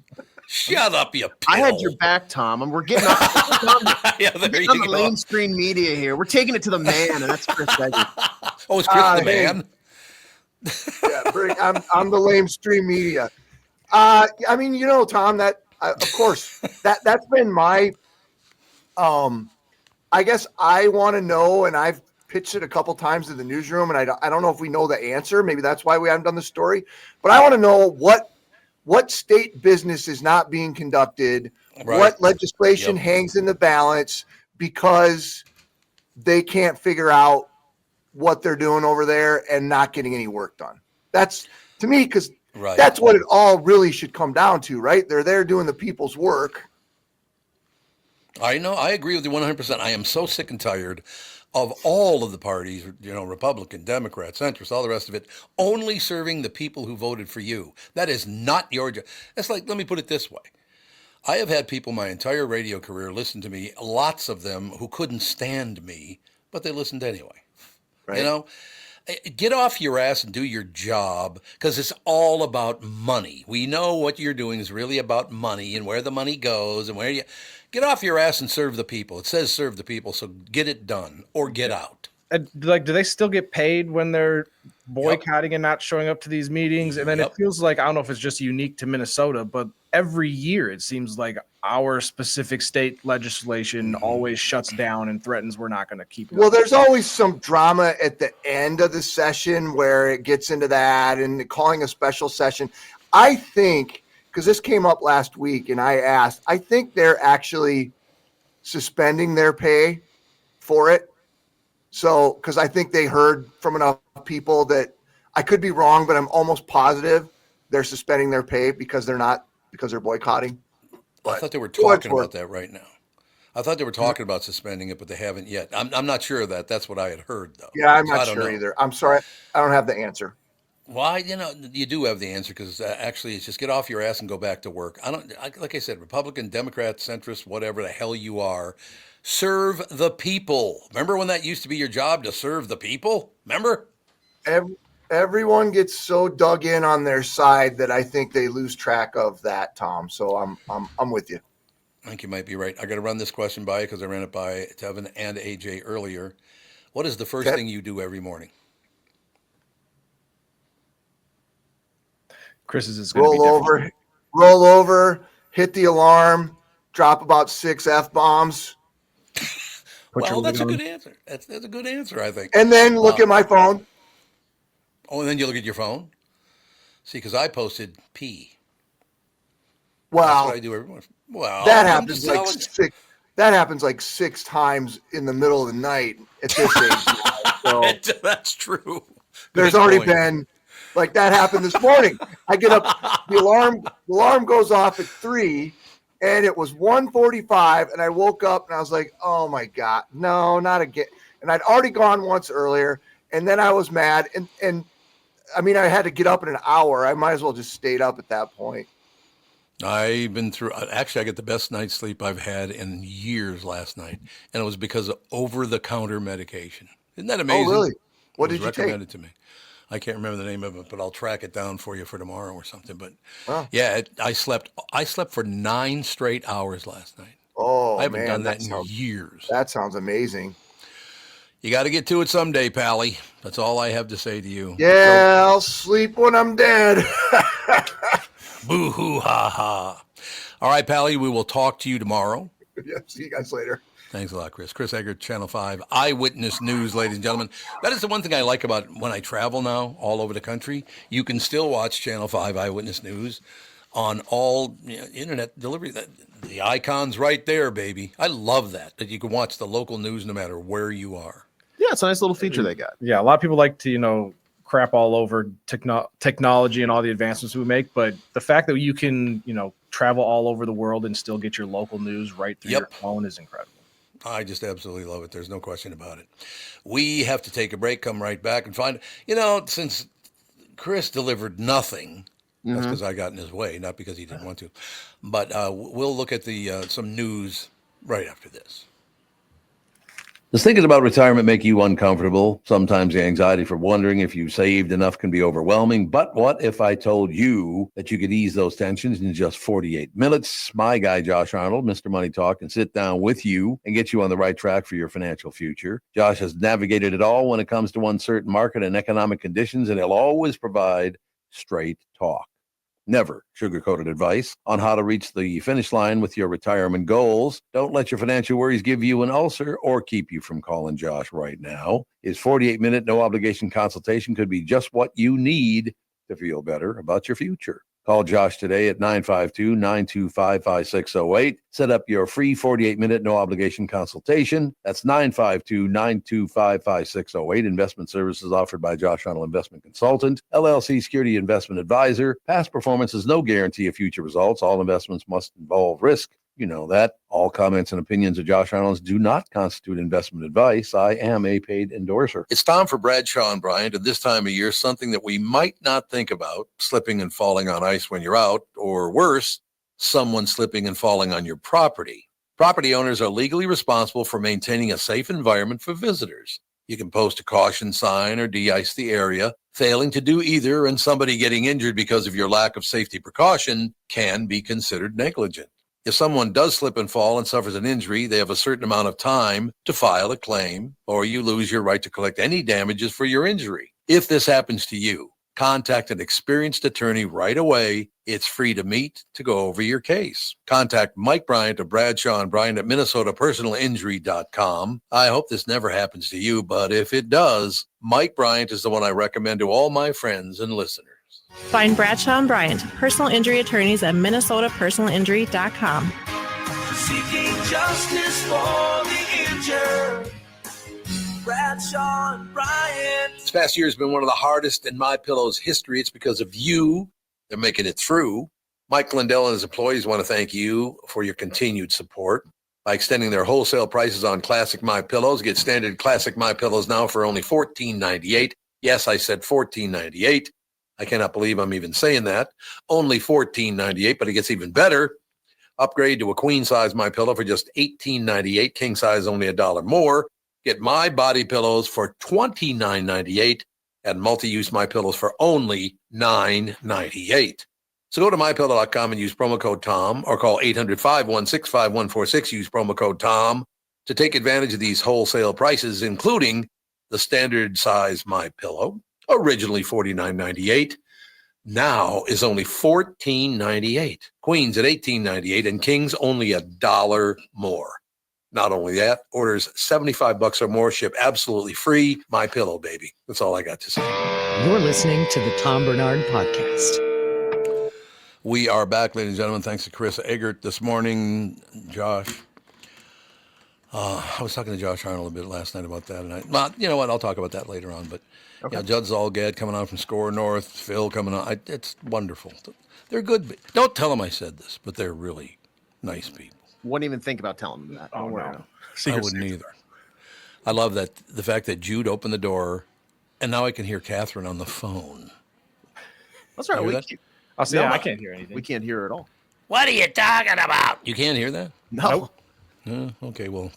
Shut up, you pill. I had your back, Tom, and we're getting on the mainstream media here. We're taking it to the man, and that's Chris Egert. Oh, it's Chris the man? Yeah, I'm the lamestream media. I mean, Tom, that of course that's been my. I guess I want to know, and I've pitched it a couple times in the newsroom, and I don't know if we know the answer. Maybe that's why we haven't done the story. But I want to know what state business is not being conducted, what legislation hangs in the balance because they can't figure out what they're doing over there and not getting any work done. That's, to me, because that's what it all really should come down to, right? They're there doing the people's work. I know. I agree with you 100%. I am so sick and tired of all of the parties, Republican, Democrat, centrist, all the rest of it, only serving the people who voted for you. That is not your job. It's like, let me put it this way. I have had people my entire radio career listen to me, lots of them who couldn't stand me, but they listened anyway. Right. Get off your ass and do your job because it's all about money. We know what you're doing is really about money and where the money goes and where you... Get off your ass and serve the people. It says serve the people, so get it done or get out. Do they still get paid when they're boycotting and not showing up to these meetings? And then it feels like, I don't know if it's just unique to Minnesota, but every year it seems like our specific state legislation always shuts down and threatens we're not going to keep it. Well, there's always some drama at the end of the session where it gets into that and calling a special session. I think, because this came up last week and I asked, I think they're actually suspending their pay for it. So, because I think they heard from enough people that I could be wrong, but I'm almost positive they're suspending their pay because they're boycotting. I thought they were talking about that right now. I thought they were talking about suspending it, but they haven't yet. I'm not sure of that. That's what I had heard, though. Yeah, I'm not sure either. I'm sorry. I don't have the answer. Well, you do have the answer because actually it's just get off your ass and go back to work. Like I said, Republican, Democrat, centrist, whatever the hell you are, serve the people. Remember when that used to be your job to serve the people? Remember? Everyone gets so dug in on their side that I think they lose track of that, Tom. So I'm with you. I think you might be right. I got to run this question by you because I ran it by Tevin and AJ earlier. What is the first thing you do every morning? Chris's is going to be different. Roll over, hit the alarm, drop about 6 F-bombs. Well, that's a good answer. That's a good answer, I think. And then look at my phone. Oh, and then you look at your phone? See, because I posted P. Wow. That's what I do every morning. Well, that I'm happens just like telling you. six. That happens like 6 times in the middle of the night at this age. So That's true. there's Good already point. been like that happened this morning. I get up, the alarm goes off at 3, and it was 1:45, and I woke up and I was like, oh my God, no, not again. And I'd already gone once earlier, and then I was mad, and I mean I had to get up in an hour. I might as well just stayed up at that point. I've been through, actually, I got the best night's sleep I've had in years last night, and it was because of over-the-counter medication. Isn't that amazing? Oh, really? What It was did you take? recommended to me. I can't remember the name of it, but I'll track it down for you for tomorrow or something. But Wow. yeah, I slept for 9 straight hours last night. Oh, I haven't man, done that in sounds, years. That sounds amazing. You got to get to it someday, Pally. That's all I have to say to you. Yeah, I'll sleep when I'm dead. Boo-hoo, ha-ha. All right, Pally, we will talk to you tomorrow. Yeah, see you guys later. Thanks a lot, Chris. Chris Egert, Channel 5, Eyewitness News, ladies and gentlemen. That is the one thing I like about when I travel now all over the country. You can still watch Channel 5 Eyewitness News on all internet delivery. The icon's right there, baby. I love that you can watch the local news no matter where you are. Yeah, it's a nice little feature they got. Yeah, a lot of people like to, crap all over technology and all the advancements we make, but the fact that you can, travel all over the world and still get your local news right through your phone is incredible. I just absolutely love it. There's no question about it. We have to take a break, come right back and find, since Chris delivered nothing, that's because I got in his way, not because he didn't want to, but we'll look at some news right after this. Does thinking about retirement make you uncomfortable? Sometimes the anxiety for wondering if you've saved enough can be overwhelming. But what if I told you that you could ease those tensions in just 48 minutes? My guy, Josh Arnold, Mr. Money Talk, can sit down with you and get you on the right track for your financial future. Josh has navigated it all when it comes to uncertain market and economic conditions, and he'll always provide straight talk. Never sugar-coated advice on how to reach the finish line with your retirement goals. Don't let your financial worries give you an ulcer or keep you from calling Josh right now. His 48-minute no-obligation consultation could be just what you need to feel better about your future. Call Josh today at 952-925-5608. Set up your free 48-minute no-obligation consultation. That's 952-925-5608. Investment services offered by Josh Arnold Investment Consultant, LLC Security Investment Advisor. Past performance is no guarantee of future results. All investments must involve risk. You know that. All comments and opinions of Josh Arnold's do not constitute investment advice. I am a paid endorser. It's time for Bradshaw and Bryant. At this time of year, something that we might not think about, slipping and falling on ice when you're out, or worse, someone slipping and falling on your property. Property owners are legally responsible for maintaining a safe environment for visitors. You can post a caution sign or de-ice the area. Failing to do either and somebody getting injured because of your lack of safety precaution can be considered negligent. If someone does slip and fall and suffers an injury, they have a certain amount of time to file a claim, or you lose your right to collect any damages for your injury. If this happens to you, contact an experienced attorney right away. It's free to meet to go over your case. Contact Mike Bryant of Bradshaw and Bryant at MinnesotaPersonalInjury.com. I hope this never happens to you, but if it does, Mike Bryant is the one I recommend to all my friends and listeners. Find Bradshaw and Bryant, personal injury attorneys at MinnesotaPersonalInjury.com. Seeking justice for the injured. Bradshaw and Bryant. This past year has been one of the hardest in MyPillow's history. It's because of you. They're making it through. Mike Lindell and his employees want to thank you for your continued support. By extending their wholesale prices on classic MyPillows, get standard classic MyPillows now for only $14.98. Yes, I said $14.98. I cannot believe I'm even saying that. Only $14.98, but it gets even better. Upgrade to a queen size MyPillow for just $18.98. King size only $1 more. Get My Body Pillows for $29.98 and multi-use MyPillows for only $9.98. So go to MyPillow.com and use promo code TOM or call 800-516-5146. Use promo code TOM to take advantage of these wholesale prices, including the standard size MyPillow, originally $49.98, now is only $14.98. Queens at $18.98 and Kings only $1 more. Not only that, orders $75 or more ship absolutely free. My Pillow, baby. That's all I got to say. You're listening to the Tom Barnard Podcast. We are back, ladies and gentlemen. Thanks to Chris Egert this morning. Josh. I was talking to Josh Arnold a bit last night about that. And well, you know what? I'll talk about that later on. But yeah, Judd Zulgad coming on from SKOR North. Phil coming on. It's wonderful. They're good. Don't tell them I said this, but they're really nice people. Wouldn't even think about telling them that. Oh, no. I wouldn't either. I love that the fact that Jude opened the door, and now I can hear Catherine on the phone. That's right. I'll say, I can't hear anything. We can't hear her at all. What are you talking about? You can't hear that? No. Okay, well,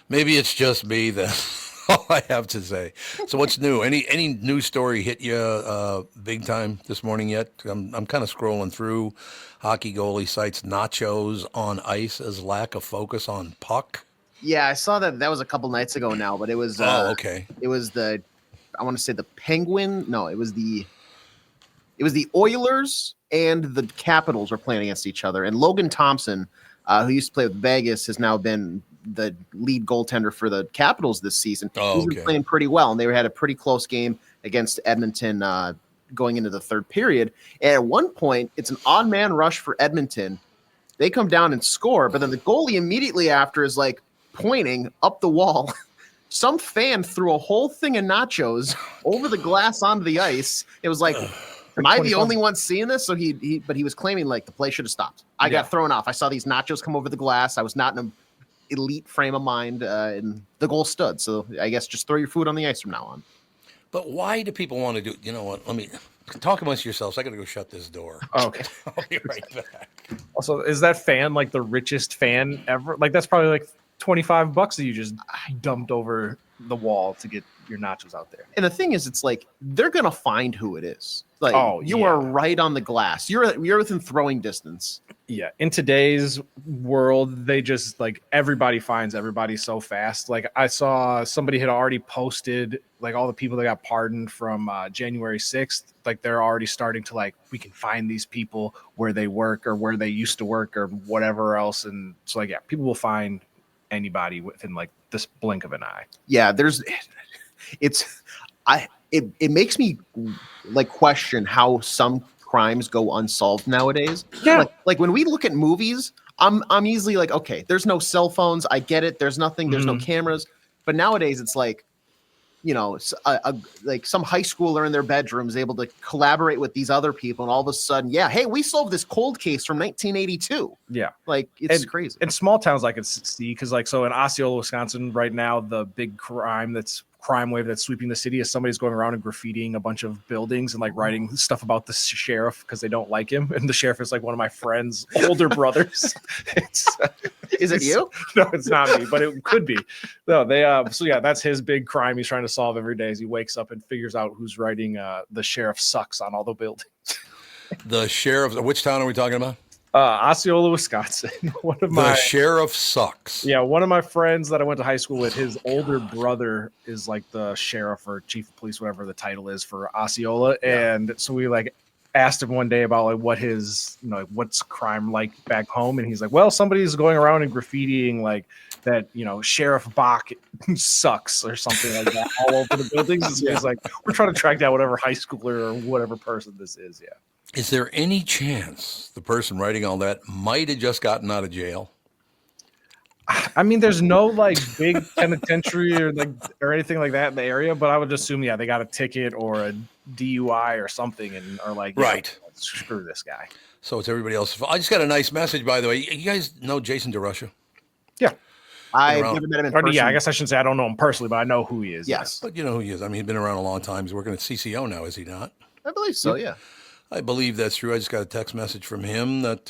maybe it's just me. That's all I have to say. So what's new? Any news story hit you big time this morning yet? I'm kind of scrolling through. Hockey goalie cites nachos on ice as lack of focus on puck. Yeah, I saw that. That was a couple nights ago now, but it was. Okay. It was I want to say the Penguin. No, it was the Oilers and the Capitals were playing against each other. And Logan Thompson, who used to play with Vegas, has now been the lead goaltender for the Capitals this season. He's been playing pretty well, and they had a pretty close game against Edmonton going into the third period. And at one point, it's an odd man rush for Edmonton. They come down and score, but then the goalie immediately after is like pointing up the wall. Some fan threw a whole thing of nachos over the glass onto the ice. It was like, am I the only one seeing this? So he was claiming like the play should have stopped. I got thrown off. I saw these nachos come over the glass. I was not in an elite frame of mind, and the goal stood. So I guess just throw your food on the ice from now on. But why do people want to do? You know what? Let me talk amongst yourselves. I got to go shut this door. Okay, I'll be right back. Also, is that fan like the richest fan ever? Like that's probably like $25 that you just dumped over the wall to get your nachos out there. And the thing is, it's like they're gonna find who it is. Like you are right on the glass. You're within throwing distance. Yeah. In today's world, they just like everybody finds everybody so fast. Like I saw somebody had already posted like all the people that got pardoned from January 6th. Like they're already starting to like, we can find these people where they work or where they used to work or whatever else. And it's like, yeah, people will find anybody within like this blink of an eye. Yeah. It makes me like question how some crimes go unsolved nowadays. Yeah. Like when we look at movies, I'm easily like, okay, there's no cell phones. I get it. There's nothing. There's no cameras. But nowadays it's like, like some high schooler in their bedroom is able to collaborate with these other people. And all of a sudden, hey, we solved this cold case from 1982. Yeah. Like it's crazy. In small towns, I could see, because like, so in Osceola, Wisconsin right now, the big crime wave that's sweeping the city is somebody's going around and graffitiing a bunch of buildings and like writing stuff about the sheriff because they don't like him. And the sheriff is like one of my friend's older brothers. Is it you? No, it's not me, but it could be. No, so yeah, that's his big crime he's trying to solve every day as he wakes up and figures out who's writing the sheriff sucks on all the buildings. The sheriff, which town are we talking about? Osceola, Wisconsin. The sheriff sucks. Yeah, one of my friends that I went to high school with, his older brother is like the sheriff or chief of police, whatever the title is for Osceola. Yeah. And so we like asked him one day about like what his, what's crime like back home. And he's like, well, somebody's going around and graffitiing like that, Sheriff Bach sucks or something like that all over the buildings. And so he's like, we're trying to track down whatever high schooler or whatever person this is. Yeah. Is there any chance the person writing all that might have just gotten out of jail? I mean, there's no like big penitentiary or anything like that in the area, but I would assume, they got a ticket or a DUI or something and are like, right, screw this guy. So it's everybody else's fault. I just got a nice message, by the way. You guys know Jason DeRusha? Yeah. I've never met him in person. Yeah, I guess I shouldn't say I don't know him personally, but I know who he is. Yes. But you know who he is. I mean, he's been around a long time. He's working at CCO now, is he not? I believe so, yeah. I believe that's true. I just got a text message from him that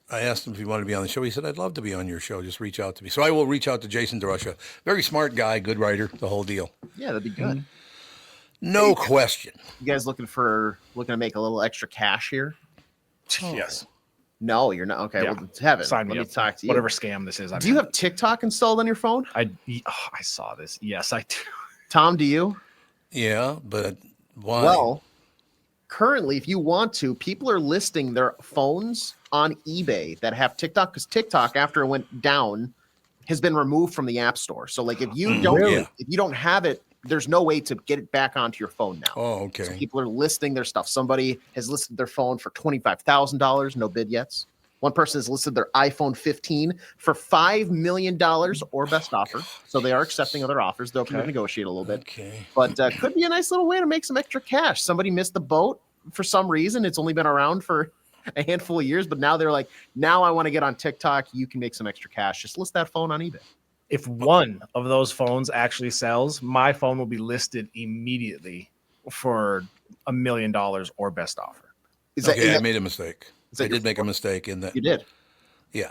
I asked him if he wanted to be on the show. He said, I'd love to be on your show. Just reach out to me. So I will reach out to Jason DeRusha. Very smart guy, good writer, the whole deal. Yeah, that'd be good. No question. You guys looking to make a little extra cash here? Oh. Yes. No, you're not. Okay, yeah. well, have it. Sign me Let up. me talk to you. Whatever scam this is. Do you have TikTok installed on your phone? I saw this. Yes, I do. Tom, do you? Yeah, but why? Well, currently, if you want to, people are listing their phones on eBay that have TikTok, because TikTok, after it went down, has been removed from the App Store. So like if you don't have it, there's no way to get it back onto your phone now. Oh, okay. So people are listing their stuff. Somebody has listed their phone for $25,000, no bid yet. One person has listed their iPhone 15 for $5 million or best offer. So they are accepting other offers. They'll negotiate a little bit. Okay. But could be a nice little way to make some extra cash. Somebody missed the boat for some reason. It's only been around for a handful of years, but now they're like, now I want to get on TikTok. You can make some extra cash. Just list that phone on eBay. If one of those phones actually sells, my phone will be listed immediately for $1 million or best offer. I made a mistake. I did make a mistake in that. You did? Yeah.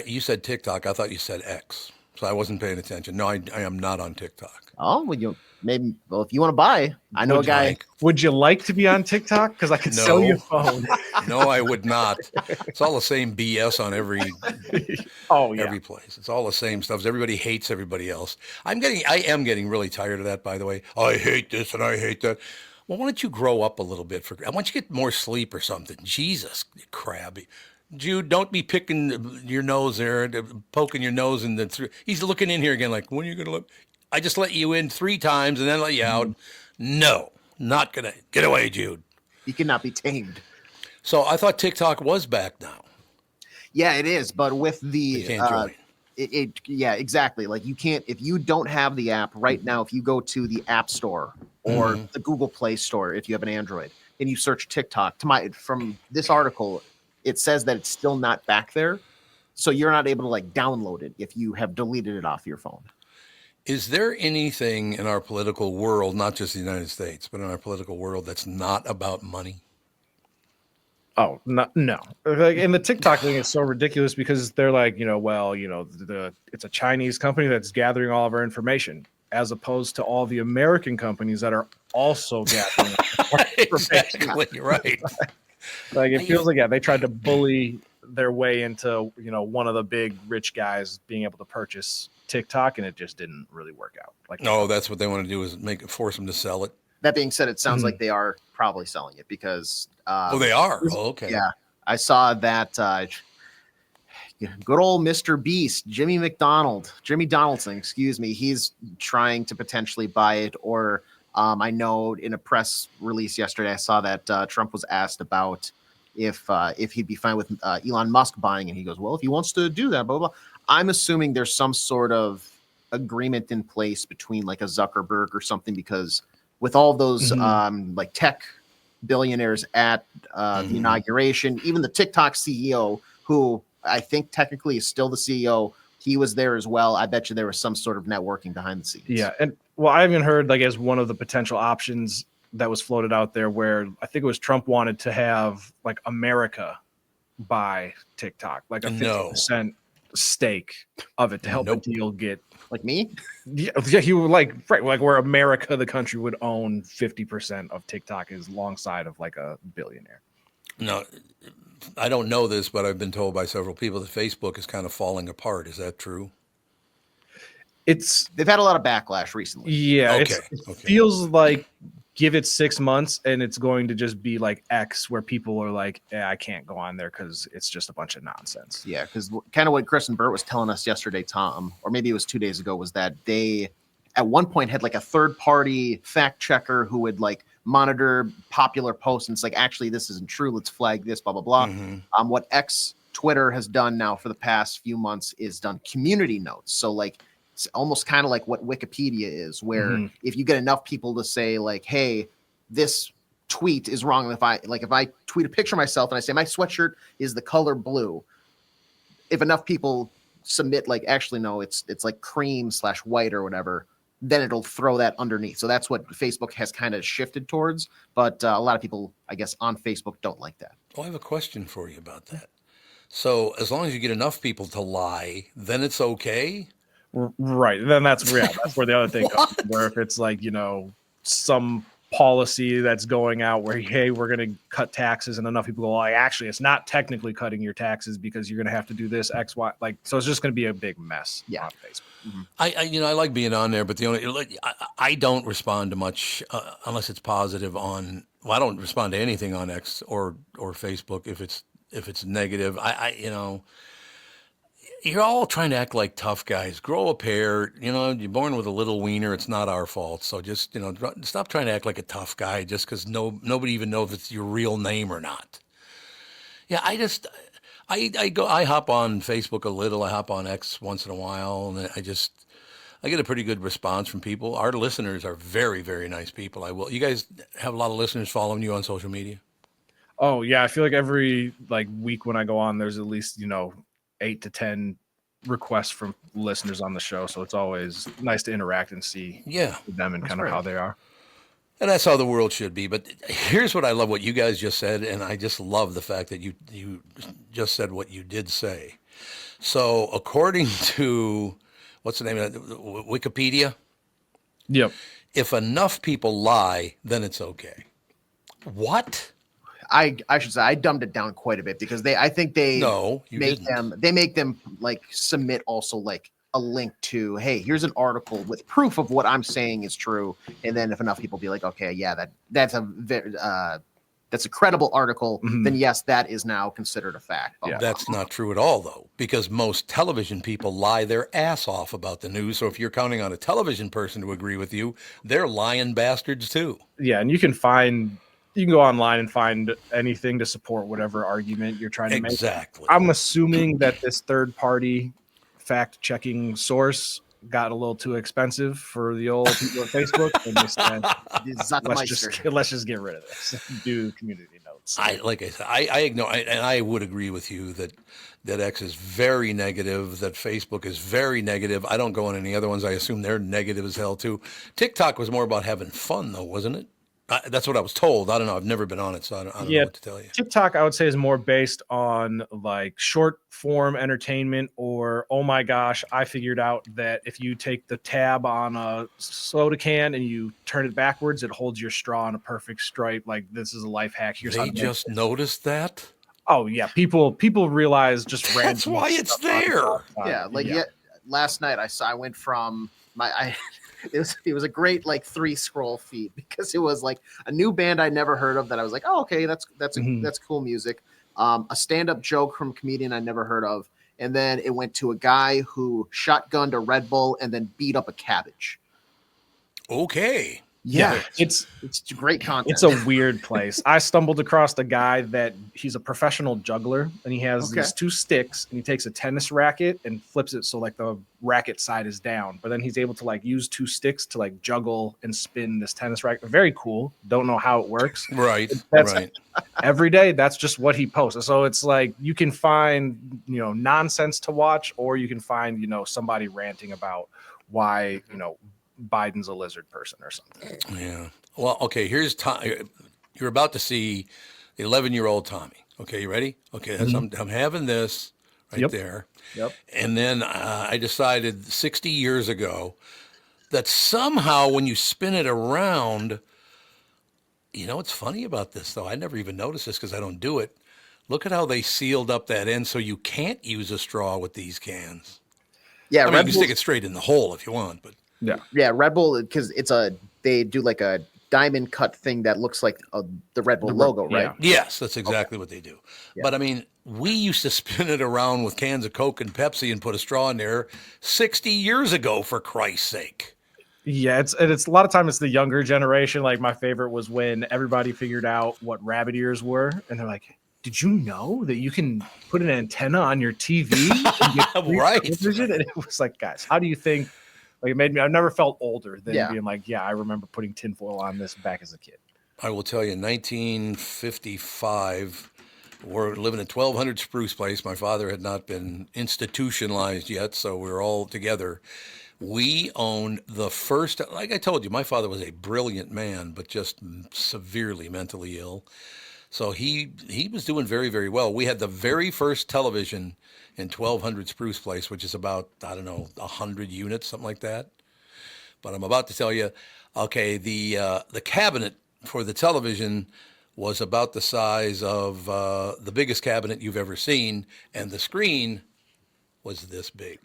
You said TikTok. I thought you said X. So I wasn't paying attention. No, I am not on TikTok. Oh, well, if you want to buy, I know a guy. Would you like to be on TikTok? Because I could sell you a phone. No, I would not. It's all the same BS on every place. It's all the same stuff. Everybody hates everybody else. I am getting really tired of that, by the way. I hate this and I hate that. Well, why don't you grow up a little bit? I want you to get more sleep or something. Jesus, crabby. Jude, don't be picking your nose there, poking your nose in the. He's looking in here again like, when are you going to look? I just let you in 3 times and then let you out. No, not going to. Get away, Jude. You cannot be tamed. So I thought TikTok was back now. Yeah, it is. But with the. You can't join. Yeah, exactly. Like you can't, if you don't have the app right now, if you go to the App Store or the Google Play Store, if you have an Android and you search TikTok, from this article, it says that it's still not back there. So you're not able to like download it if you have deleted it off your phone. Is there anything in our political world, not just the United States, but in our political world that's not about money? Oh, no. Like, and the TikTok thing is so ridiculous because they're like, it's a Chinese company that's gathering all of our information, as opposed to all the American companies that are also gathering Exactly, right. Like it feels like they tried to bully their way into one of the big rich guys being able to purchase TikTok, and it just didn't really work out. No, that's what they want to do is force them to sell it. That being said, it sounds like they are probably selling it because. They are. Oh, okay. Yeah, I saw that. Good old Mr. Beast, Jimmy Donaldson, excuse me. He's trying to potentially buy it, or I know in a press release yesterday, I saw that Trump was asked about if he'd be fine with Elon Musk buying, and he goes, "Well, if he wants to do that, blah blah." I'm assuming there's some sort of agreement in place between like a Zuckerberg or something, because with all those like tech billionaires at the inauguration, even the TikTok CEO, who I think technically is still the CEO, he was there as well. I bet you there was some sort of networking behind the scenes. Yeah, and I even heard like as one of the potential options that was floated out there, where I think it was Trump wanted to have like America buy TikTok, like a 50% stake of it to help the deal get. Like me? Yeah, he would like where America, the country, would own 50% of TikTok is alongside of like a billionaire. No, I don't know this, but I've been told by several people that Facebook is kind of falling apart. Is that true? They've had a lot of backlash recently. Yeah, it feels like give it 6 months and it's going to just be like X, where people are like, I can't go on there because it's just a bunch of nonsense. Yeah, because kind of what Kristyn Burtt was telling us yesterday, Tom, or maybe it was 2 days ago, was that they at one point had like a third-party fact checker who would like monitor popular posts, and it's like, actually, this isn't true. Let's flag this, blah, blah, blah. What Twitter has done now for the past few months is done community notes. So like, it's almost kind of like what Wikipedia is, where if you get enough people to say like, hey, this tweet is wrong. If I tweet a picture of myself and I say my sweatshirt is the color blue, if enough people submit like, actually, no, it's like cream/white or whatever, then it'll throw that underneath. So that's what Facebook has kind of shifted towards. But a lot of people, I guess, on Facebook don't like that. Well, I have a question for you about that. So as long as you get enough people to lie, then it's okay? Right. Then that's where the other thing comes, where if it's like, some policy that's going out where, hey, we're going to cut taxes, and enough people go, well, actually, it's not technically cutting your taxes because you're going to have to do this X, Y, like, so it's just going to be a big mess on Facebook. I like being on there, but I don't respond to much unless it's positive on. Well, I don't respond to anything on X or Facebook if it's negative. you're all trying to act like tough guys. Grow a pair. You know, you're born with a little wiener. It's not our fault. So just, stop trying to act like a tough guy just because nobody even knows if it's your real name or not. Yeah, I hop on Facebook a little. I hop on X once in a while, and I get a pretty good response from people. Our listeners are very, very nice people. You guys have a lot of listeners following you on social media? Oh yeah, I feel like every week when I go on, there's at least 8 to 10 requests from listeners on the show. So it's always nice to interact and see them and kind of how they are. And that's how the world should be. But here's what I love, what you guys just said, and I just love the fact that you just said what you did say. So according to, what's the name of it, Wikipedia? Yep. If enough people lie, then it's okay. What? I should say I dumbed it down quite a bit because they make them submit also a link to, hey, here's an article with proof of what I'm saying is true, and then if enough people be like, okay, yeah, that's a credible article, then yes, that is now considered a fact. Yeah. That's not true at all, though, because most television people lie their ass off about the news. So if you're counting on a television person to agree with you, they're lying bastards too. Yeah, and you can go online and find anything to support whatever argument you're trying to make. Exactly. I'm assuming that this third-party fact-checking source got a little too expensive for the old people at Facebook, and they said, let's just get rid of this. Do community notes. I would agree with you that X is very negative, that Facebook is very negative. I don't go on any other ones. I assume they're negative as hell too. TikTok was more about having fun, though, wasn't it? That's what I was told. I don't know. I've never been on it, so I don't know what to tell you. TikTok, I would say, is more based on short form entertainment, or, oh my gosh, I figured out that if you take the tab on a soda can and you turn it backwards, it holds your straw in a perfect stripe. This is a life hack. They just noticed that? Oh yeah, people realize just random. That's why it's there. Last night I went from it was a great 3 scroll feed because it was a new band I never heard of that I was like, oh, okay, that's cool music. A stand-up joke from a comedian I never heard of, and then it went to a guy who shotgunned a Red Bull and then beat up a cabbage. Okay. Yeah, it's great content. It's a weird place. I stumbled across the guy that he's a professional juggler, and he has these 2 sticks, and he takes a tennis racket and flips it so the racket side is down. But then he's able to use 2 sticks to juggle and spin this tennis racket. Very cool. Don't know how it works. Right. Right. Every day, that's just what he posts. So it's you can find nonsense to watch, or you can find somebody ranting about why Biden's a lizard person or something. Yeah. Well, okay, here's you're about to see 11-year-old Tommy. Okay, you ready? Okay, I'm having this right there. Yep. And then I decided 60 years ago that somehow when you spin it around, what's funny about this, though? I never even noticed this because I don't do it. Look at how they sealed up that end so you can't use a straw with these cans. Yeah, you can stick it straight in the hole if you want, but yeah, Red Bull, because they do a diamond cut thing that looks like the Red Bull logo, right? Yes, that's exactly what they do. Yeah. But we used to spin it around with cans of Coke and Pepsi and put a straw in there 60 years ago, for Christ's sake. Yeah, it's a lot of time it's the younger generation. My favorite was when everybody figured out what rabbit ears were, and they're like, did you know that you can put an antenna on your TV? Right. And it was guys, how do you think? It made me, I've never felt older than being I remember putting tinfoil on this back as a kid. I will tell you, in 1955, we're living at 1200 Spruce Place. My father had not been institutionalized yet, so we were all together. We owned the first, like I told you, my father was a brilliant man, but just severely mentally ill. So he was doing very, very well. We had the very first television in 1200 Spruce Place, which is about, 100 units, something like that. But I'm about to tell you, okay, the cabinet for the television was about the size of the biggest cabinet you've ever seen, and the screen was this big.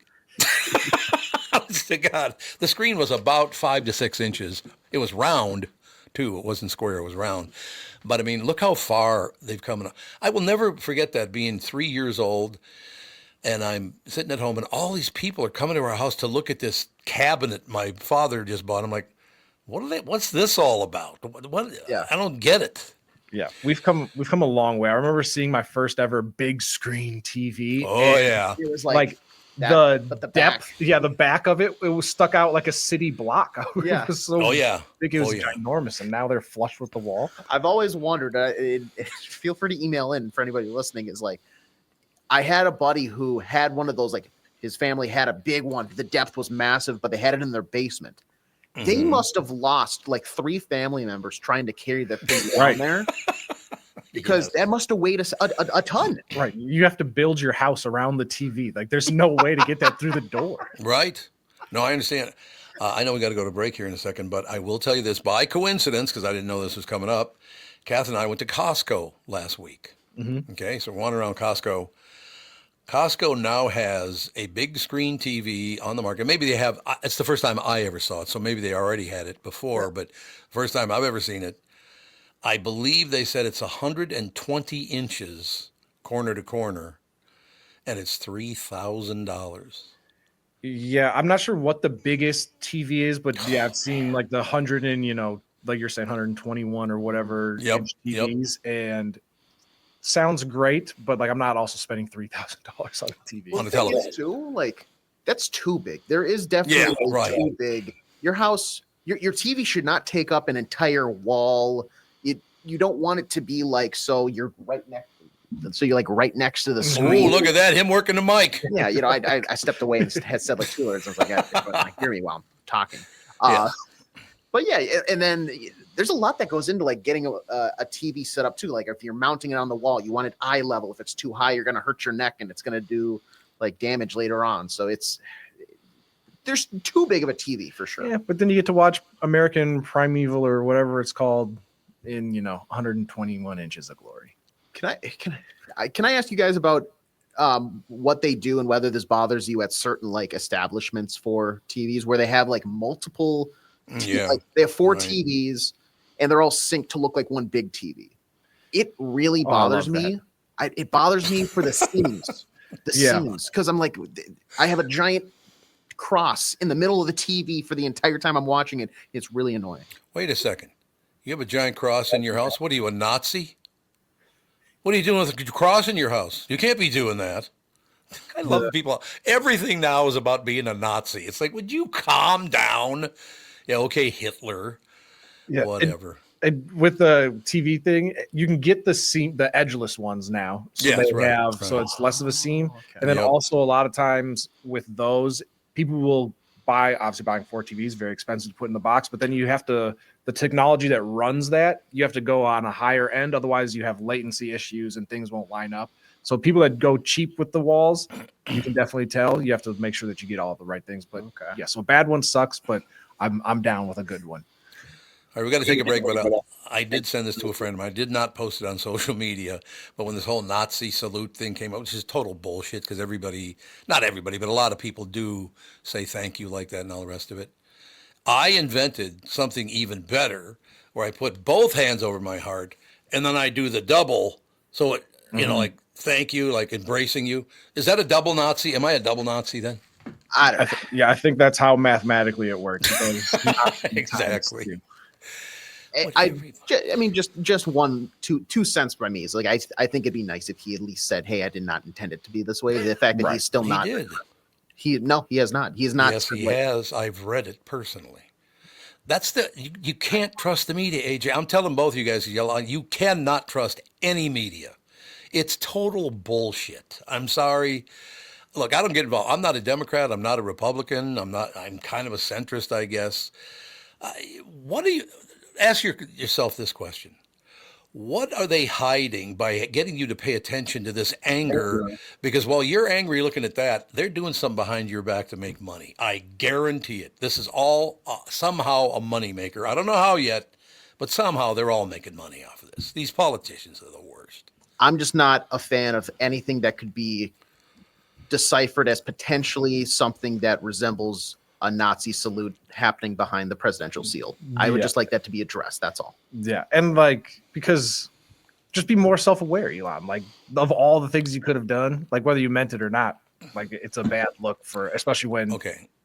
Honest to God, the screen was about 5 to 6 inches. It was round, too. It wasn't square, it was round. But, look how far they've come. I will never forget that, being 3 years old. And I'm sitting at home, and all these people are coming to our house to look at this cabinet my father just bought. I'm like, what's this all about? What? Yeah. I don't get it. Yeah, we've come a long way. I remember seeing my first ever big screen TV. Oh yeah, It was like the the back. depth. Yeah, the back of it was stuck out like a city block. Yeah. It was so Oh yeah. big. It was Oh, yeah. ginormous, and now they're flush with the wall. I've always wondered. Feel free to email in for anybody listening. Is like, I had a buddy who had one of those. Like, his family had a big one. The depth was massive, but they had it in their basement. They must have lost like 3 family members trying to carry the thing down there, because that must have weighed a ton. Right, you have to build your house around the TV. Like, there's no way to get that through the door. Right. No, I understand. I know we got to go to break here in a second, but I will tell you this by coincidence, because I didn't know this was coming up. Kath and I went to Costco last week. Okay, so we're wandering around Costco. Costco now has a big screen TV on the market. Maybe they have, it's the first time I ever saw it, so maybe they already had it before, but first time I've ever seen it. I believe they said it's 120 inches corner to corner, and it's $3,000. Yeah, I'm not sure what the biggest TV is, but yeah, I've seen like the 100 and, like you're saying, 121 or whatever inch TVs, and sounds great, but like I'm not also spending $3,000 on a TV. On a television. Too, like, that's too big. There is definitely too big. Your house, your TV should not take up an entire wall. You don't want it to be like, so you're right next to the screen. Ooh, look at that, him working the mic. Yeah, I stepped away and had said like 2 words. I was like, hear me while I'm talking. But yeah, and then there's a lot that goes into like getting a TV set up too. Like, if you're mounting it on the wall, you want it eye level. If it's too high, you're going to hurt your neck, and it's going to do like damage later on. So there's too big of a TV for sure. Yeah, but then you get to watch American Primeval or whatever it's called in 121 inches of glory. Can I ask you guys about what they do and whether this bothers you at certain like establishments for TVs where they have like multiple like they have 4 TVs and they're all synced to look like one big TV. It really bothers me. It bothers me for the seams. Seams, because I'm like, I have a giant cross in the middle of the TV for the entire time I'm watching it. It's really annoying. Wait a second. You have a giant cross in your house? What are you, a Nazi? What are you doing with a cross in your house? You can't be doing that. I love people. Everything now is about being a Nazi. It's like, would you calm down? Yeah, okay, Hitler. Yeah, whatever. And with the TV thing, you can get the edgeless ones now. So that's right. So it's less of a seam. Okay. And then also a lot of times with those, people will buying 4 TVs, very expensive to put in the box, but then you have to, the technology that runs that, you have to go on a higher end. Otherwise you have latency issues and things won't line up. So people that go cheap with the walls, you can definitely tell. You have to make sure that you get all the right things. But yeah, so a bad one sucks, but I'm down with a good one. All right, we got to take a break, but I did send this to a friend of mine. I did not post it on social media, but when this whole Nazi salute thing came up, which is total bullshit because not everybody, but a lot of people do say thank you like that and all the rest of it. I invented something even better where I put both hands over my heart and then I do the double. So, it, like thank you, like embracing you. Is that a double Nazi? Am I a double Nazi then? I think that's how mathematically it works. Exactly. I mean, just 2 cents by me is like, I think it'd be nice if he at least said, hey, I did not intend it to be this way. The fact that he's still not. He has not. He has not. Yes, he has. I've read it personally. That's you can't trust the media, AJ. I'm telling both of you guys, you cannot trust any media. It's total bullshit. I'm sorry. Look, I don't get involved. I'm not a Democrat. I'm not a Republican. I'm kind of a centrist, I guess. Ask yourself this question. What are they hiding by getting you to pay attention to this anger? Because while you're angry looking at that, they're doing something behind your back to make money. I guarantee it. This is all somehow a moneymaker. I don't know how yet, but somehow they're all making money off of this. These politicians are the worst. I'm just not a fan of anything that could be deciphered as potentially something that resembles a Nazi salute happening behind the presidential seal. I would just like that to be addressed. That's all. Yeah. And because just be more self-aware, Elon, of all the things you could have done, whether you meant it or not, Like it's a bad look for, especially when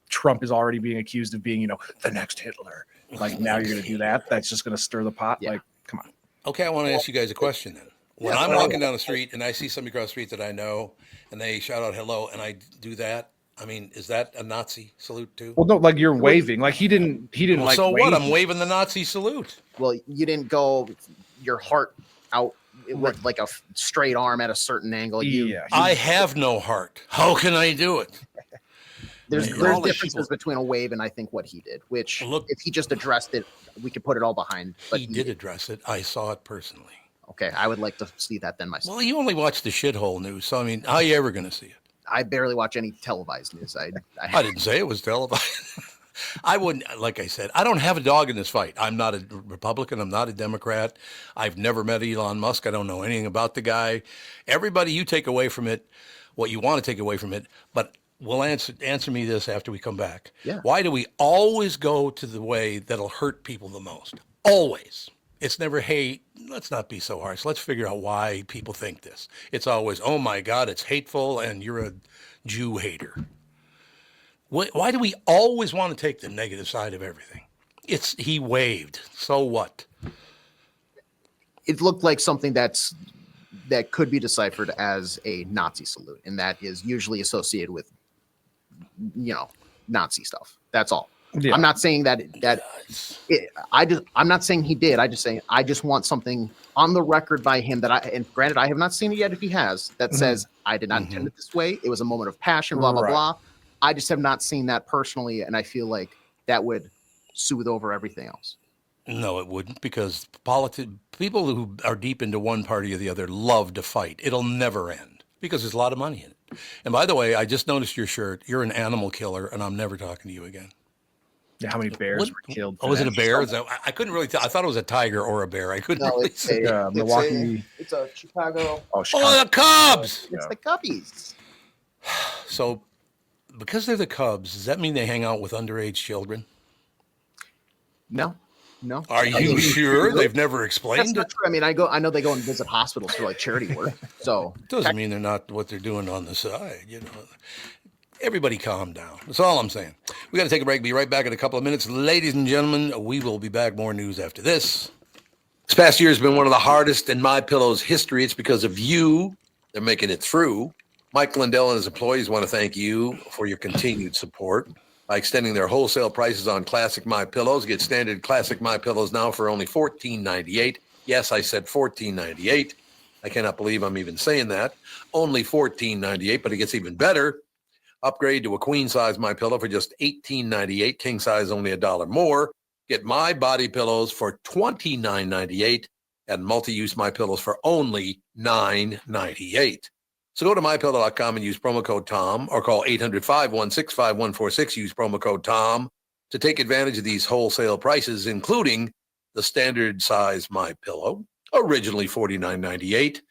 Trump is already being accused of being, the next Hitler. Like now you're going to do that. That's just going to stir the pot. Yeah. Like, come on. Okay, I want to ask you guys a question then. When I'm walking down the street and I see somebody across the street that I know and they shout out hello and I do that, I mean, is that a Nazi salute too? Well, no, like you're waving. Like he didn't well, like so wave. what? I'm waving the Nazi salute. Well, you didn't go your heart out with like a straight arm at a certain angle. I have no heart. How can I do it? There's differences between a wave and I think what he did, which if he just addressed it, we could put it all behind. But he did address it. I saw it personally. Okay, I would like to see that then myself. Well, you only watch the shithole news, so I mean, how are you ever going to see it? I barely watch any televised news. I didn't say it was televised. I wouldn't, like I said, I don't have a dog in this fight. I'm not a Republican. I'm not a Democrat. I've never met Elon Musk. I don't know anything about the guy. Everybody, you take away from it what you want to take away from it, but we'll answer me this after we come back. Yeah. Why do we always go to the way that'll hurt people the most? Always. It's never, hey, let's not be so harsh. Let's figure out why people think this. It's always, oh my God, it's hateful and you're a Jew hater. Why do we always want to take the negative side of everything? He waved. So what? It looked like something that could be deciphered as a Nazi salute, and that is usually associated with, Nazi stuff. That's all. Yeah. I'm not saying I'm not saying he did. I just want something on the record by him and granted, I have not seen it yet if he has, that says, I did not intend it this way. It was a moment of passion, blah, blah, blah. I just have not seen that personally. And I feel like that would soothe over everything else. No, it wouldn't, because people who are deep into one party or the other love to fight. It'll never end because there's a lot of money in it. And by the way, I just noticed your shirt. You're an animal killer, and I'm never talking to you again. Yeah, how many bears were killed? Oh, was it a bear? I couldn't really tell. I thought it was a tiger or a bear. I couldn't really see. Milwaukee. It's a Chicago. Oh, the Cubs! It's the Cubbies. So, because they're the Cubs, does that mean they hang out with underage children? No. Are you sure? They've never explained That's not true. I mean, I know they go and visit hospitals for like charity work. So doesn't mean they're not what they're doing on the side, Everybody calm down. That's all I'm saying. We got to take a break. Be right back in a couple of minutes. Ladies and gentlemen, we will be back. More news after this. This past year has been one of the hardest in MyPillow's history. It's because of you. They're making it through. Mike Lindell and his employees want to thank you for your continued support by extending their wholesale prices on classic MyPillows. Get standard classic MyPillows now for only $14.98. Yes, I said $14.98. I cannot believe I'm even saying that. Only $14.98, but it gets even better. Upgrade to a queen size MyPillow for just $18.98. King size only $1 more. Get My Body Pillows for $29.98 and multi-use MyPillows for only $9.98. So go to MyPillow.com and use promo code TOM or call 800-516-5146. Use promo code TOM to take advantage of these wholesale prices, including the standard size MyPillow, originally $49.98.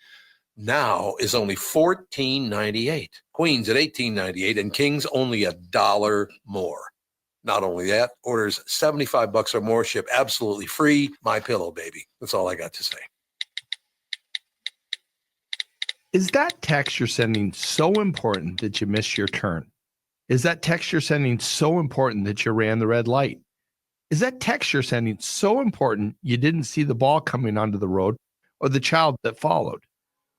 Now is only $14.98. Queens at $18.98 and Kings only $1 more. Not only that, orders $75 or more ship absolutely free. MyPillow, baby. That's all I got to say. Is that text you're sending so important that you missed your turn? Is that text you're sending so important that you ran the red light? Is that text you're sending so important you didn't see the ball coming onto the road or the child that followed?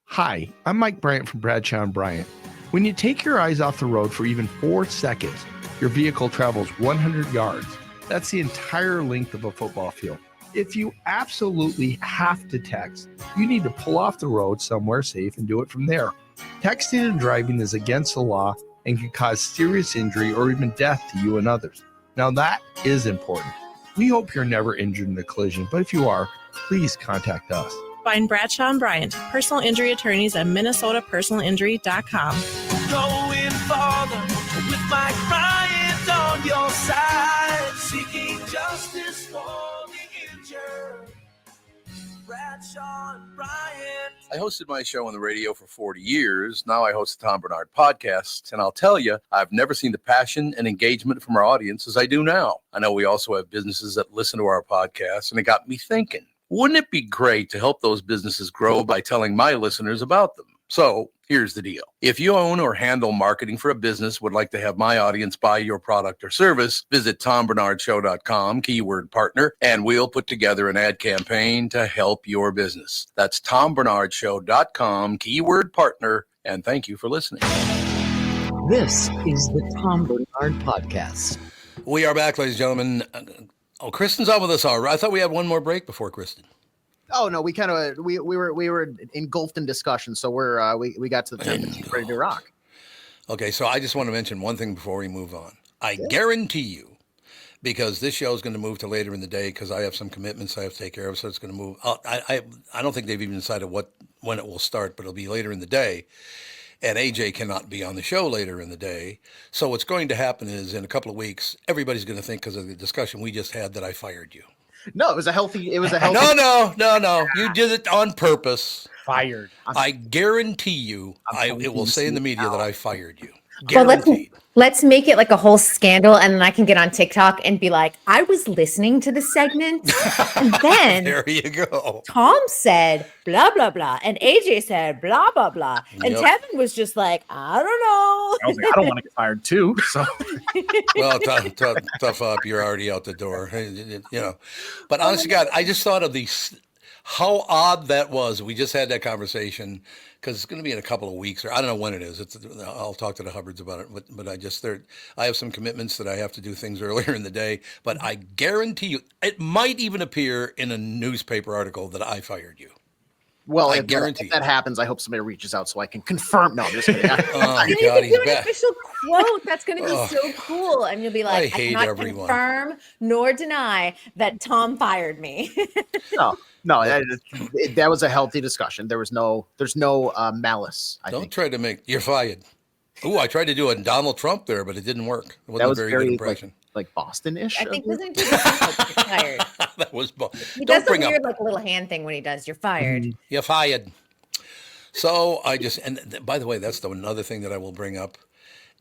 Hi, I'm Mike Bryant from Bradshaw and Bryant. When you take your eyes off the road for even 4 seconds, your vehicle travels 100 yards. That's the entire length of a football field. If you absolutely have to text, you need to pull off the road somewhere safe and do it from there. Texting and driving is against the law and can cause serious injury or even death to you and others. Now that is important. We hope you're never injured in a collision, but if you are, please contact us. Find Bradshaw and Bryant, personal injury attorneys at MinnesotaPersonalInjury.com. Going farther with Mike Bryant on your side, seeking justice for the injured. Bradshaw and Bryant. I hosted my show on the radio for 40 years. Now I host the Tom Barnard Podcast, and I'll tell you, I've never seen the passion and engagement from our audience as I do now. I know we also have businesses that listen to our podcast, and it got me thinking. Wouldn't it be great to help those businesses grow by telling my listeners about them? So Here's the deal. If you own or handle marketing for a business, would like to have my audience buy your product or service, visit tombernardshow.com, keyword partner, and we'll put together an ad campaign to help your business. That's tombernardshow.com, keyword partner, and thank you for listening. This is the Tom Bernard Podcast. We are back, ladies and gentlemen. Kristyn's on with us already. I thought we had one more break before Kristyn. Oh no, we were engulfed in discussion, so we got to the time ready to rock. Okay, so I just want to mention one thing before we move on. I guarantee you, because this show is going to move to later in the day because I have some commitments I have to take care of, so it's going to move. I don't think they've even decided when it will start, but it'll be later in the day. And AJ cannot be on the show later in the day. So what's going to happen is in a couple of weeks, everybody's going to think because of the discussion we just had that I fired you. No, it was a healthy. No. You did it on purpose. Fired. I guarantee you, it will say in the media that I fired you. Well, Guaranteed. let's make it like a whole scandal, and then I can get on TikTok and be like, I was listening to the segment, and then there you go. Tom said blah blah blah, and AJ said blah blah blah, and Tevin was just like, I don't know. I was like, I don't want to get fired too. So, well, tough up. You're already out the door. But honestly, God, I just thought of how odd that was. We just had that conversation because it's going to be in a couple of weeks, or I don't know when it is. I'll talk to the Hubbards about it. But I have some commitments that I have to do things earlier in the day. But I guarantee you, it might even appear in a newspaper article that I fired you. Well, if that happens, I hope somebody reaches out so I can confirm. No, I'm just kidding. Oh, you God, can he's do an back. official quote. That's going to be so cool, and you'll be like, I cannot confirm nor deny that Tom fired me. No, that was a healthy discussion. There's no malice. Don't try to make you're fired. Ooh, I tried to do a Donald Trump there, but it didn't work. It wasn't that was a very good impression. Like Boston-ish. I think wasn't he fired? That was. He does a weird like little hand thing when he does. You're fired. Mm-hmm. You're fired. So and by the way, that's another thing that I will bring up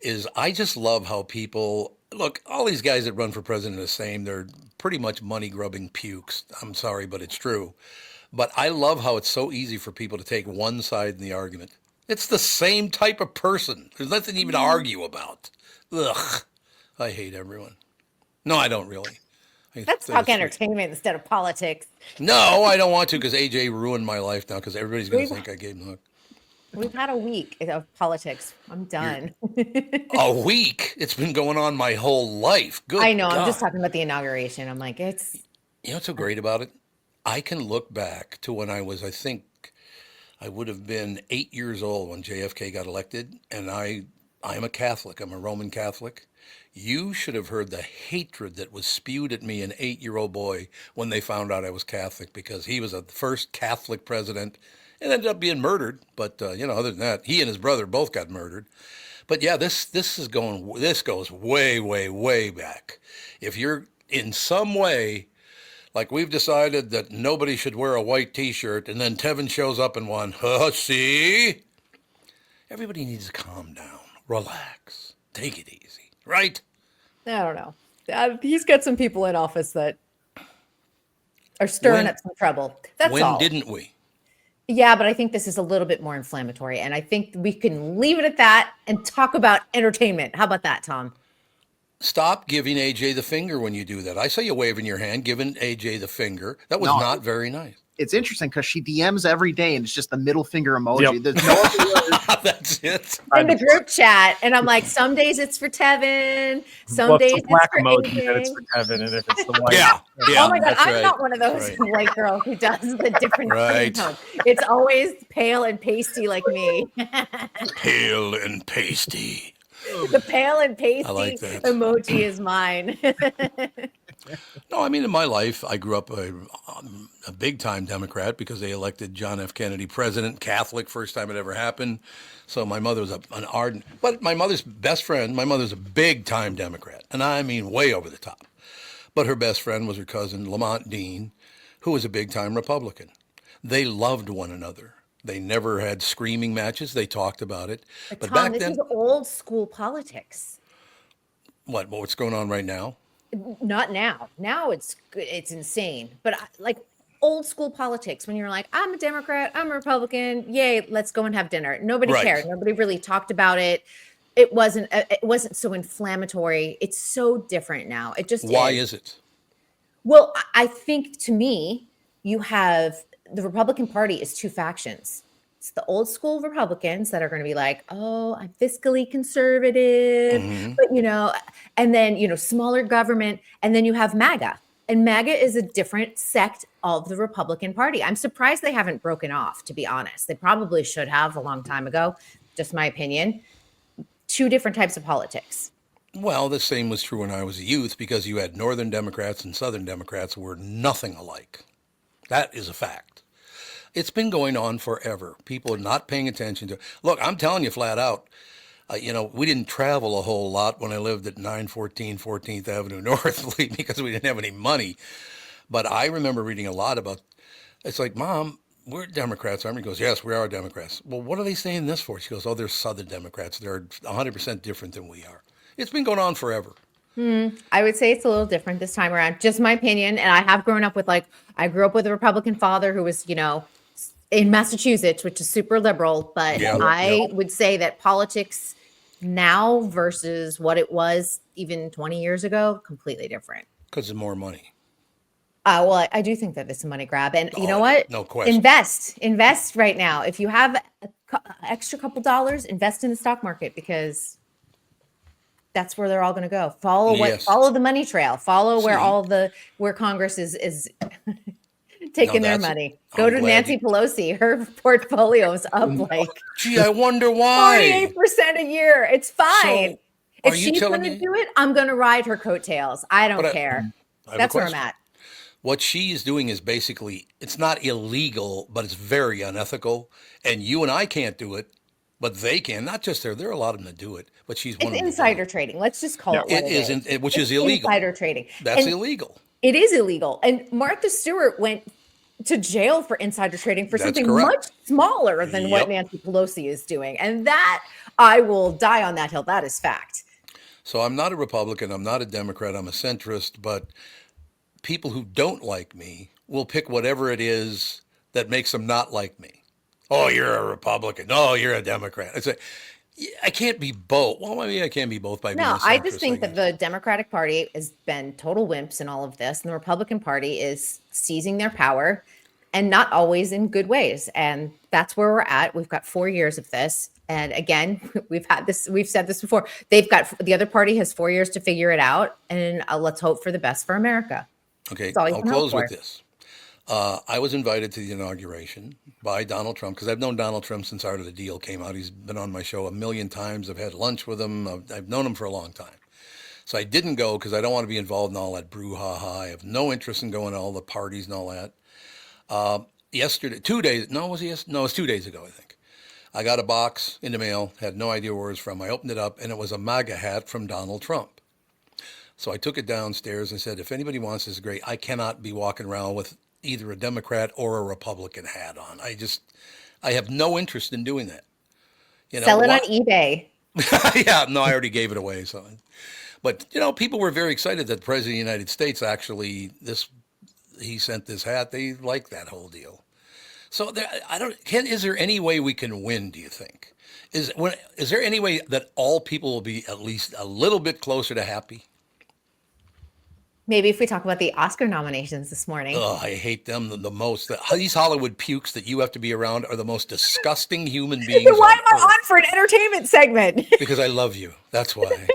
is I just love how people look. All these guys that run for president are the same. They're pretty much money-grubbing pukes. I'm sorry, but it's true. But I love how it's so easy for people to take one side in the argument. It's the same type of person. There's nothing even to argue about. Ugh. I hate everyone. No, I don't really. Let's talk entertainment instead of politics. No, I don't want to because AJ ruined my life now because everybody's going to think I gave him the hook. We've had a week of politics. I'm done. A week? It's been going on my whole life. Good I know. God. I'm just talking about the inauguration. I'm like, it's... You know what's so great about it? I can look back to when I think I would have been 8 years old when JFK got elected, and I'm a Catholic. I'm a Roman Catholic. You should have heard the hatred that was spewed at me, an 8-year-old boy, when they found out I was Catholic, because he was the first Catholic president and ended up being murdered. But, other than that, he and his brother both got murdered. But, yeah, this goes way, way, way back. If you're in some way, like we've decided that nobody should wear a white T-shirt, and then Tevin shows up in one, see? Everybody needs to calm down, relax, take it easy. Right? I don't know. He's got some people in office that are stirring up some trouble. That's all. When didn't we? Yeah, but I think this is a little bit more inflammatory, and I think we can leave it at that and talk about entertainment. How about that, Tom? Stop giving AJ the finger when you do that. I saw you waving your hand, giving AJ the finger. That was not very nice. It's interesting because she DMs every day, and it's just the middle finger emoji. Yep. There's no That's it. In the group chat, and I'm like, some days it's for Tevin, some days it's for emoji, AJ. and it's for Tevin, and if it's the white, yeah. Oh my God, I'm not one of those white girls who does the different skin tone. It's always pale and pasty like me. Pale and pasty. The pale and pasty emoji is mine. No, I mean, in my life, I grew up a big-time Democrat because they elected John F. Kennedy president, Catholic, first time it ever happened. So my mother was an ardent, but my mother's best friend, my mother's a big-time Democrat, and I mean way over the top. But her best friend was her cousin, Lamont Dean, who was a big-time Republican. They loved one another. They never had screaming matches. They talked about it. But Tom, back this then, is old school politics. What's going on right now? Not now. Now it's insane. But old school politics when you're like, I'm a Democrat, I'm a Republican, yay, let's go and have dinner. Nobody cared. Nobody really talked about it. It wasn't so inflammatory. It's so different now. It just Why is it? Well, I think to me, you have the Republican Party is two factions. It's the old school Republicans that are going to be like, oh, I'm fiscally conservative, but and then, smaller government. And then you have MAGA. And MAGA is a different sect of the Republican Party. I'm surprised they haven't broken off, to be honest. They probably should have a long time ago, just my opinion. Two different types of politics. Well, the same was true when I was a youth, because you had Northern Democrats and Southern Democrats who were nothing alike. That is a fact. It's been going on forever. People are not paying attention to. Look, I'm telling you flat out, we didn't travel a whole lot when I lived at 914 14th Avenue North because we didn't have any money. But I remember reading a lot about, it's like, Mom, we're Democrats, aren't we? He goes, yes, we are Democrats. Well, what are they saying this for? She goes, oh, they're Southern Democrats. They're 100% different than we are. It's been going on forever. I would say it's a little different this time around. Just my opinion. And I have grown up with I grew up with a Republican father who was, in Massachusetts, which is super liberal. But I would say that politics now versus what it was even 20 years ago, completely different. Because of more money. Well, I do think that it's a money grab. And you know what? No question. Invest right now. If you have an extra couple dollars, invest in the stock market, because that's where they're all going to go. Follow the money trail. Follow where Congress is taking their money. Go to Nancy Pelosi. Her portfolio is up gee, I wonder why. 48% a year. It's fine. So, if she's going to do it, I'm going to ride her coattails. I don't care. That's where I'm at. What she's doing is basically, it's not illegal, but it's very unethical. And you and I can't do it, but they can. Not just there are a lot of them that do it, but she's one of them. It's insider trading. Let's just call it what it is. Which is illegal. Insider trading. That's illegal. It is illegal. And Martha Stewart went to jail for insider trading for something much smaller than what Nancy Pelosi is doing. And that, I will die on that hill. That is fact. So I'm not a Republican. I'm not a Democrat. I'm a centrist. But people who don't like me will pick whatever it is that makes them not like me. Oh, you're a Republican. Oh, you're a Democrat. I say, I can't be both. Well, maybe I can be both by being a centrist. I just think that the Democratic Party has been total wimps in all of this, and the Republican Party is seizing their power, and not always in good ways. And that's where we're at. We've got 4 years of this. And again, we've said this before. The other party has 4 years to figure it out. And let's hope for the best for America. Okay, I'll close with this. I was invited to the inauguration by Donald Trump, because I've known Donald Trump since Art of the Deal came out. He's been on my show a million times. I've had lunch with him. I've known him for a long time. So I didn't go because I don't want to be involved in all that brouhaha. I have no interest in going to all the parties and all that. Yesterday, 2 days, no, was it no, it was 2 days ago, I think. I got a box in the mail, had no idea where it was from. I opened it up, and it was a MAGA hat from Donald Trump. So I took it downstairs and said, if anybody wants this, great. I cannot be walking around with either a Democrat or a Republican hat on. I have no interest in doing that. Sell it on eBay. Yeah, no, I already gave it away. So, but people were very excited that the President of the United States actually he sent this hat. They like that whole deal. So is there any way we can win, do you think? Is there any way that all people will be at least a little bit closer to happy? Maybe if we talk about the Oscar nominations this morning. Oh, I hate them the most. These Hollywood pukes that you have to be around are the most disgusting human beings. Then why am I on for an entertainment segment? Because I love you. That's why.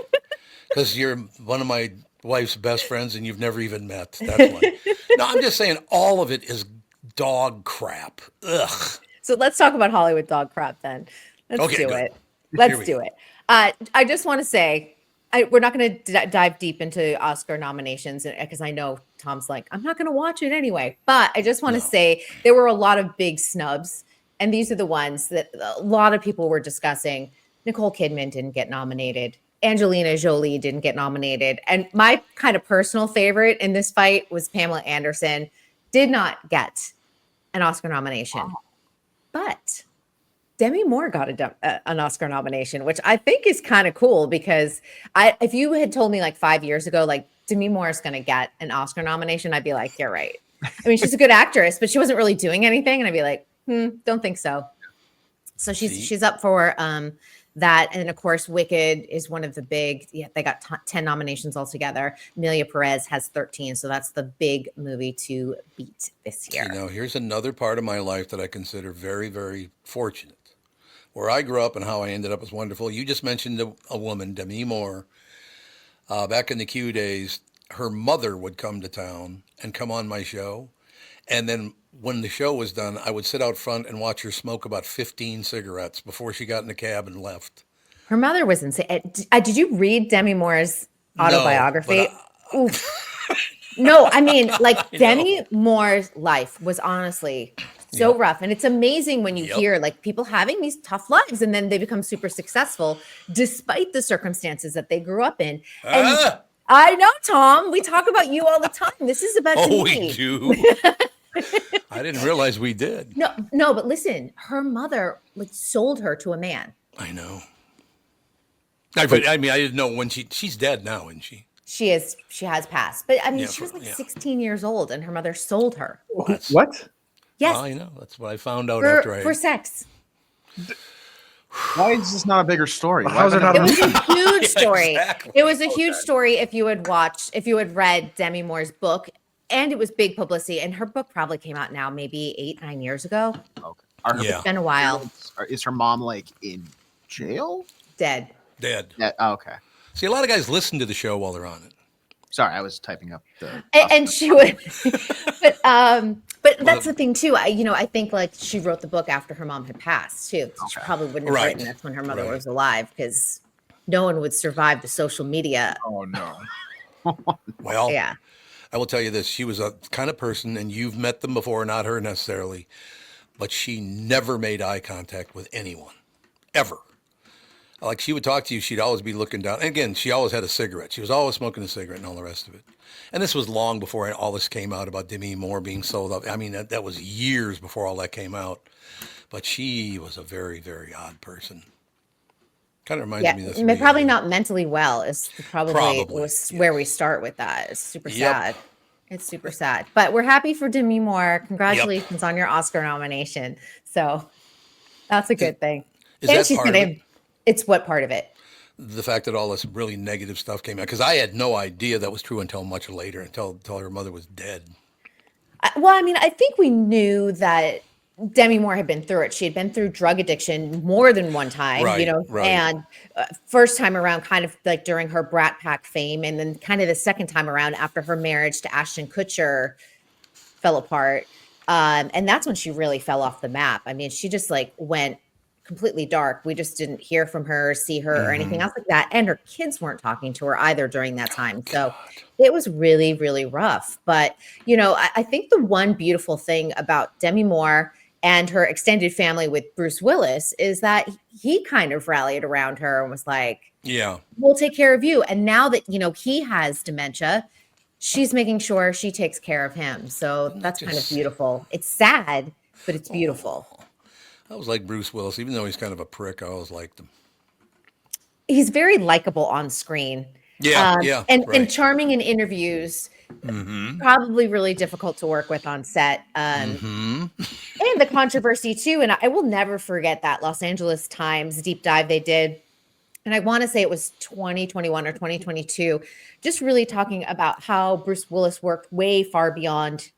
Because you're one of my wife's best friends and you've never even met. That's why. No, I'm just saying all of it is dog crap. Ugh. So let's talk about Hollywood dog crap then. Let's do it. Let's do it. I just want to say, we're not going to dive deep into Oscar nominations because I know Tom's like, I'm not going to watch it anyway. But I just want to say there were a lot of big snubs. And these are the ones that a lot of people were discussing. Nicole Kidman didn't get nominated. Angelina Jolie didn't get nominated. And my kind of personal favorite in this fight was Pamela Anderson. Did not get an Oscar nomination. But Demi Moore got an Oscar nomination, which I think is kind of cool because if you had told me like 5 years ago, like Demi Moore is going to get an Oscar nomination, I'd be like, you're right. I mean, she's a good actress, but she wasn't really doing anything. And I'd be like, don't think so. So she's up for that. And of course, Wicked is one of the big, they got 10 nominations altogether. Emilia Perez has 13. So that's the big movie to beat this year. Here's another part of my life that I consider very, very fortunate. Where I grew up and how I ended up was wonderful. You just mentioned a woman, Demi Moore. Back in the Q days, her mother would come to town and come on my show. And then when the show was done, I would sit out front and watch her smoke about 15 cigarettes before she got in the cab and left. Her mother was insane. Did you read Demi Moore's autobiography? No, I mean, like Demi Moore's life was honestly so rough. And it's amazing when you hear like people having these tough lives and then they become super successful despite the circumstances that they grew up in. And I know, Tom, we talk about you all the time. This is about Oh, we do. I didn't realize we did. No, but listen, her mother like sold her to a man. I know. I didn't know when she's dead now, isn't she? She has passed. But I mean, she was like 16 years old and her mother sold her. What? Yes. Well, I know. That's what I found out after for sex. Why is this not a bigger story? How is it not It was a huge story. Exactly. It was a huge story if you had read Demi Moore's book, and it was big publicity. And her book probably came out now maybe 8-9 years ago. Okay. It's been a while. Is her mom like in jail? Dead. Okay. See, a lot of guys listen to the show while they're on it. Sorry, I was typing up the. And she would, but that's the thing too. I think like she wrote the book after her mom had passed too. So she probably wouldn't have written this when her mother was alive because no one would survive the social media. Oh no. Well, yeah. I will tell you this: she was a kind of person, and you've met them before, not her necessarily, but she never made eye contact with anyone, ever. Like she would talk to you, she'd always be looking down. And again, she always had a cigarette. She was always smoking a cigarette and all the rest of it. And this was long before all this came out about Demi Moore being sold up. I mean, that was years before all that came out. But she was a very, very odd person. Kind of reminds me of this. Probably not mentally well is probably where we start with that. It's super sad. It's super sad. But we're happy for Demi Moore. Congratulations on your Oscar nomination. So that's a good thing. Is and that she's part gonna of it? It's what part of it? The fact that all this really negative stuff came out, because I had no idea that was true until much later, until her mother was dead. Well, I mean, I think we knew that Demi Moore had been through it. She had been through drug addiction more than one time, and first time around kind of like during her Brat Pack fame, and then kind of the second time around after her marriage to Ashton Kutcher fell apart. And that's when she really fell off the map. I mean, she just like went completely dark. We just didn't hear from her, see her, or anything else like that. And her kids weren't talking to her either during that time. So it was really, really rough. But, I think the one beautiful thing about Demi Moore and her extended family with Bruce Willis is that he kind of rallied around her and was like, we'll take care of you. And now that, he has dementia, she's making sure she takes care of him. So that's kind of beautiful. It's sad, but it's beautiful. I was like Bruce Willis, even though he's kind of a prick. I always liked him. He's very likable on screen. And charming in interviews. Probably really difficult to work with on set. And the controversy too. And I will never forget that Los Angeles Times deep dive they did. And I want to say it was 2021 or 2022, just really talking about how Bruce Willis worked way far beyond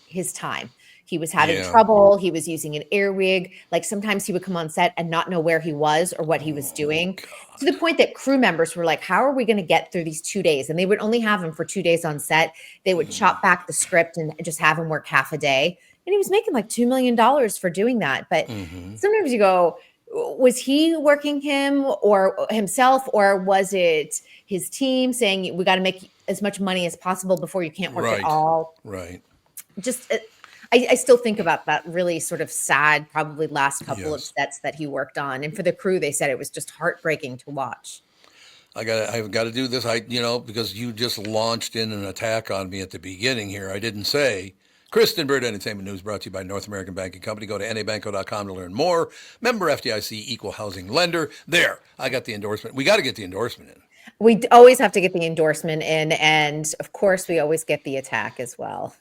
his time. He was having trouble. He was using an earwig. Like sometimes he would come on set and not know where he was or what he was doing, to the point that crew members were like, how are we going to get through these 2 days? And they would only have him for 2 days on set. They would chop back the script and just have him work half a day. And he was making like $2 million for doing that. But sometimes you go, was he working him or himself, or was it his team saying we got to make as much money as possible before you can't work at all? Right. Just I still think about that really sort of sad, probably last couple of sets that he worked on. And for the crew, they said it was just heartbreaking to watch. I've got to do this. Because you just launched in an attack on me at the beginning here. I didn't say. Kristyn Burtt Entertainment News brought to you by North American Banking Company. Go to nabanco.com to learn more. Member FDIC, equal housing lender. There, I got the endorsement. We got to get the endorsement in. We always have to get the endorsement in, and of course, we always get the attack as well.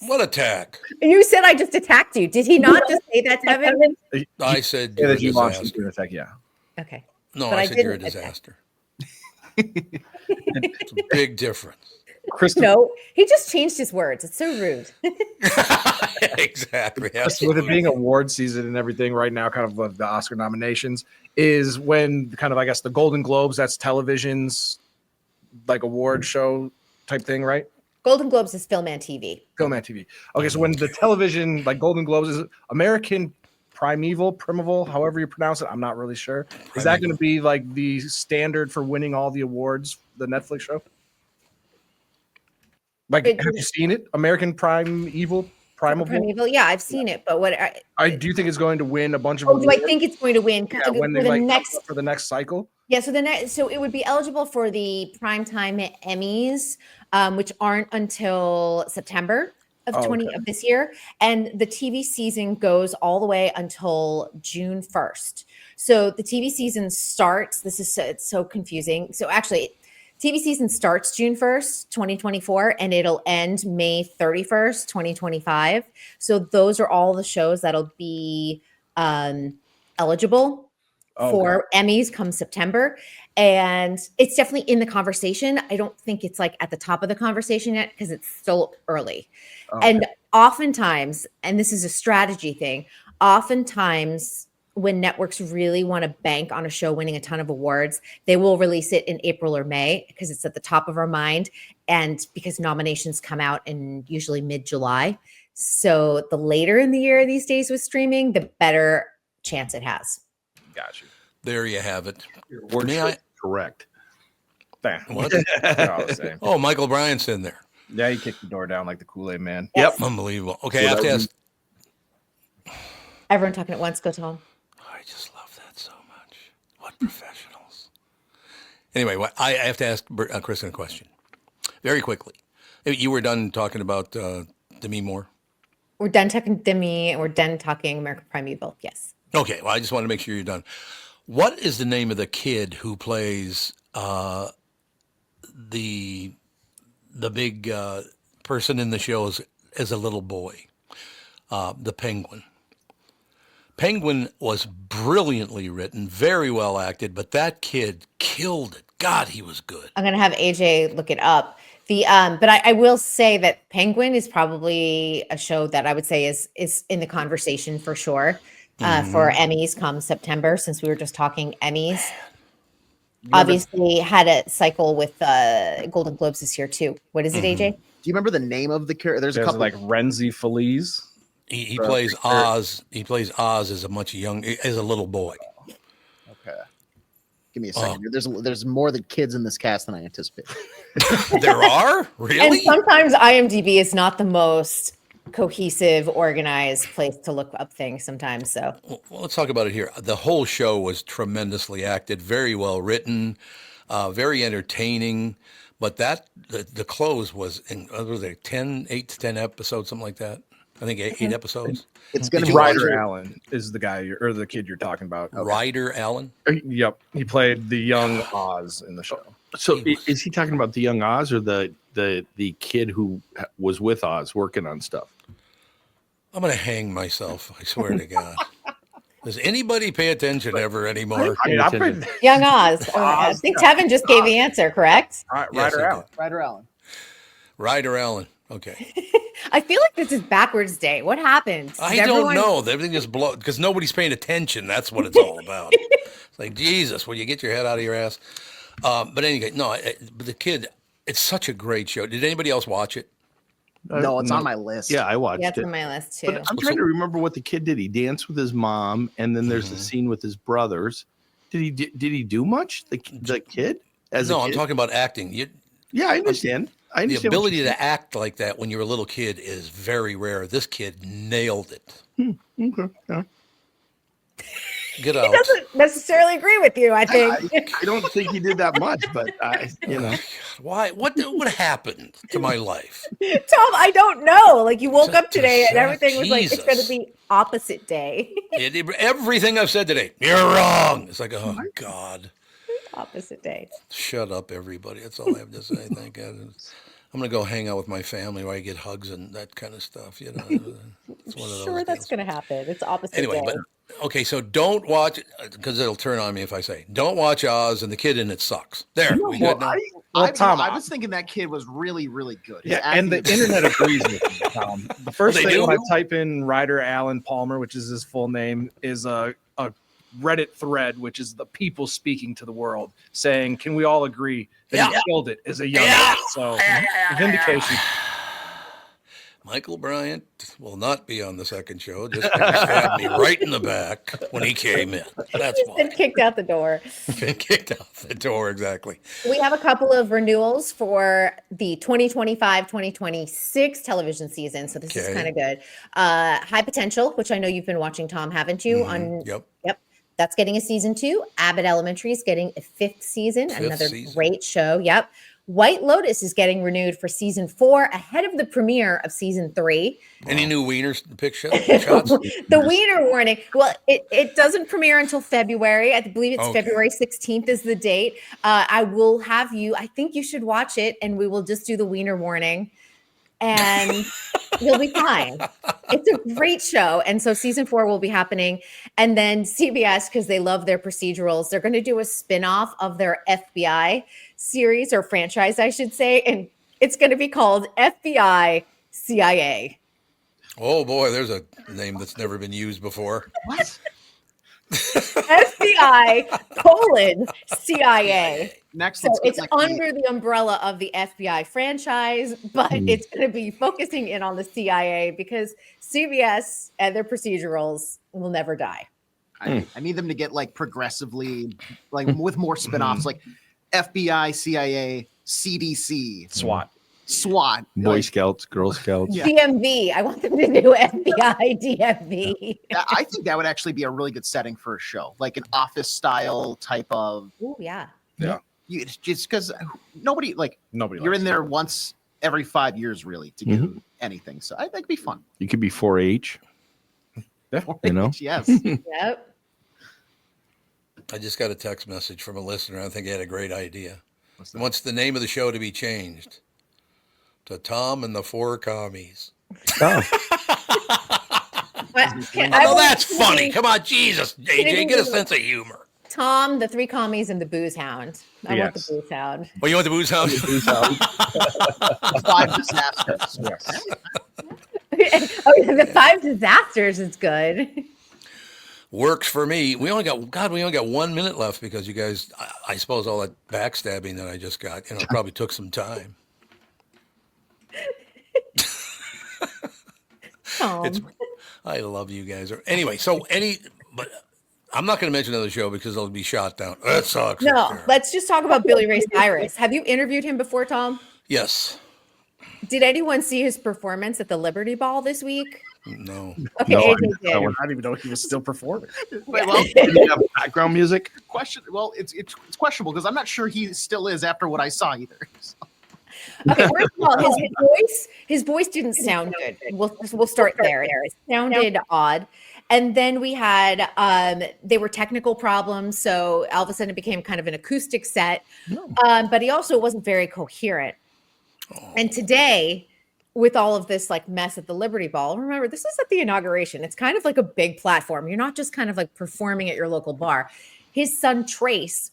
What attack? You said I just attacked you. Did he not just say that, Tevin? I said you're a that you launched disaster. an attack. Yeah. Okay. No, But I I said you're a didn't disaster. It's a big difference. Kristyn, No, he just changed his words. It's so rude. Exactly. Kristyn, with it being award season and everything right now, kind of the Oscar nominations, is when kind of, I guess, the Golden Globes, that's television's like award show type thing, right? Golden Globes is film and TV. Film and TV. Okay, so when the television, like Golden Globes, is American Primeval, however you pronounce it, I'm not really sure. Is that going to be like the standard for winning all the awards, the Netflix show? Like, have you seen it? American Primeval? Yeah, I've seen it, but what I do think it's going to win a bunch of do I awards. think it's going to win Yeah, when for they the for the next cycle? Yeah, so it would be eligible for the primetime Emmys, which aren't until September of this year, and the TV season goes all the way until June 1st. So the TV season starts. It's so confusing. So actually, TV season starts June 1st, 2024, and it'll end May 31st, 2025. So those are all the shows that'll be eligible for Emmys come September. And it's definitely in the conversation. I don't think it's like at the top of the conversation yet because it's still early. And oftentimes, and this is a strategy thing, oftentimes when networks really want to bank on a show winning a ton of awards, they will release it in April or May because it's at the top of our mind and because nominations come out in usually mid-July. So the later in the year these days with streaming, the better chance it has. Got you. There you have it. Correct. What? No, Oh, Michael Bryant's in there. Yeah, he kicked the door down like the Kool-Aid man. Yes. Yep. Unbelievable. Okay, I have to ask. Everyone talking at once, go Tom. I just love that so much. What professionals. Anyway, I have to ask Kristyn a question. Very quickly. You were done talking about Demi Moore? We're done talking Demi, and we're done talking American Primeval. Yes. Okay, well, I just want to make sure you're done. What is the name of the kid who plays the big person in the show as a little boy? The Penguin. Penguin was brilliantly written, very well acted, but that kid killed it. God, he was good. I'm gonna have AJ look it up. But I will say that Penguin is probably a show that I would say is in the conversation for sure for Emmys come September, since we were just talking Emmys. Obviously had a cycle with Golden Globes this year too. What is it, AJ? Do you remember the name of the character? There's a couple like Renzi Feliz. He plays Oz. He plays Oz as a little boy. Okay. Give me a second. There's more than kids in this cast than I anticipated. There are? Really? And sometimes IMDb is not the most cohesive, organized place to look up things sometimes. So well, let's talk about it here. The whole show was tremendously acted, very well written, very entertaining. But the close was in 8 to 10 episodes, something like that. I think 8 episodes. It's going to be be Ryder Allen is the guy or the kid you're talking about. Okay. Ryder Allen? Yep. He played the young Oz in the show. So is he talking about the young Oz or the kid who was with Oz working on stuff? I'm going to hang myself. I swear to God. Does anybody pay attention ever anymore? Young Oz. I think Tevin just gave the answer, correct? Ryder Allen. Ryder Allen. Okay. I feel like this is backwards day. What happened? I don't know. Everything just blows because nobody's paying attention. That's what it's all about. It's like, Jesus, will you get your head out of your ass? But anyway, no, but the kid, it's such a great show. Did anybody else watch it? No, it's on my list. Yeah, I watched It's it. on my list too. But I'm trying to remember what the kid did. He danced with his mom, and then there's the scene with his brothers. Did he do much? The kid? I'm talking about acting. Yeah, I understand. The ability to act like that when you're a little kid is very rare. This kid nailed it. Okay. Yeah. Get out. He doesn't necessarily agree with you, I think. I don't think he did that much, but Why? What happened to my life? Tom, I don't know. Like you woke up today and everything was like, it's Jesus. going to be opposite day. Everything I've said today, you're wrong. It's like, oh God. Opposite day. Shut up, everybody. That's all I have to say. Thank God. I'm going to go hang out with my family where I get hugs and that kind of stuff. You know, it's one of those Sure, that's going to happen. It's opposite Anyway, day. but okay, so don't watch, because it'll turn on me if I say, don't watch Oz and the kid in it sucks. There, we good now. I was thinking that kid was really, really good. His Yeah, and the acting- internet agrees with me, Tom. The first They thing do? when I type in Ryder Allen Palmer, which is his full name, is a Reddit thread, which is the people speaking to the world, saying, "Can we all agree that he killed it as a young man?" So vindication. Michael Bryant will not be on the second show. Just stabbed me right in the back when he came in. That's He's why. been kicked out the door. Been kicked out the door, exactly. We have a couple of renewals for the 2025-2026 television season, so this is Okay. kind of good. High Potential, which I know you've been watching, Tom, haven't you? Yep. That's getting a season 2. Abbott Elementary is getting a 5th season. Another season. great show. Yep. White Lotus is getting renewed for season 4 ahead of the premiere of season 3. Any new wieners pick shots? The Wiener Warning. Well, it doesn't premiere until February. I believe it's Okay. February 16th is the date. I will have you. I think you should watch it, and we will just do the Wiener Warning, and you'll be fine. It's a great show. And so season 4 will be happening. And then CBS, because they love their procedurals, they're going to do a spinoff of their FBI series or franchise, I should say. And it's going to be called FBI CIA. Oh, boy, there's a name that's never been used before. What? FBI CIA. Next, So let's it's get, like, under the umbrella of the FBI franchise, but it's going to be focusing in on the CIA because CBS and their procedurals will never die. I need them to get like progressively, like with more spinoffs, like FBI, CIA, CDC, SWAT, Boy like, Scouts, Girl Scouts. Yeah. DMV. I want them to do FBI DMV. I think that would actually be a really good setting for a show, like an office style type of. Oh yeah. Yeah. It's just because nobody Nobody you're likes in there once every 5 years really to do anything. So I think it'd be fun. You could be 4-H. You know? Yes. Yep. I just got a text message from a listener. I think he had a great idea. He wants the name of the show to be changed to Tom and the Four Commies. Oh. Oh, that's funny. Come on, Jesus, AJ, get a sense of humor. Tom, the Three Commies, and the Booze Hound. I want the Booze Hound. Oh, you want the Booze Hound? 5 disasters. Yes. Oh, yeah, the 5 disasters is good. Works for me. We only got 1 minute left because you guys, I suppose all that backstabbing that I just got, probably took some time. I love you guys. Anyway, but I'm not going to mention another show because it'll be shot down. That sucks. No, let's just talk about Billy Ray Cyrus. Have you interviewed him before, Tom? Yes. Did anyone see his performance at the Liberty Ball this week? No. Okay, No, AJ I did. I didn't even know he was still performing. Well, Did you have background music? Well, it's questionable because I'm not sure he still is after what I saw either. So. Okay, first of all, his voice didn't sound good. We'll start there. It sounded odd. And then we had they were technical problems, so all of a sudden it became kind of an acoustic set. But he also wasn't very coherent. And today, with all of this like mess at the Liberty Ball, remember this is at the inauguration. It's kind of like a big platform. You're not just kind of like performing at your local bar. His son Trace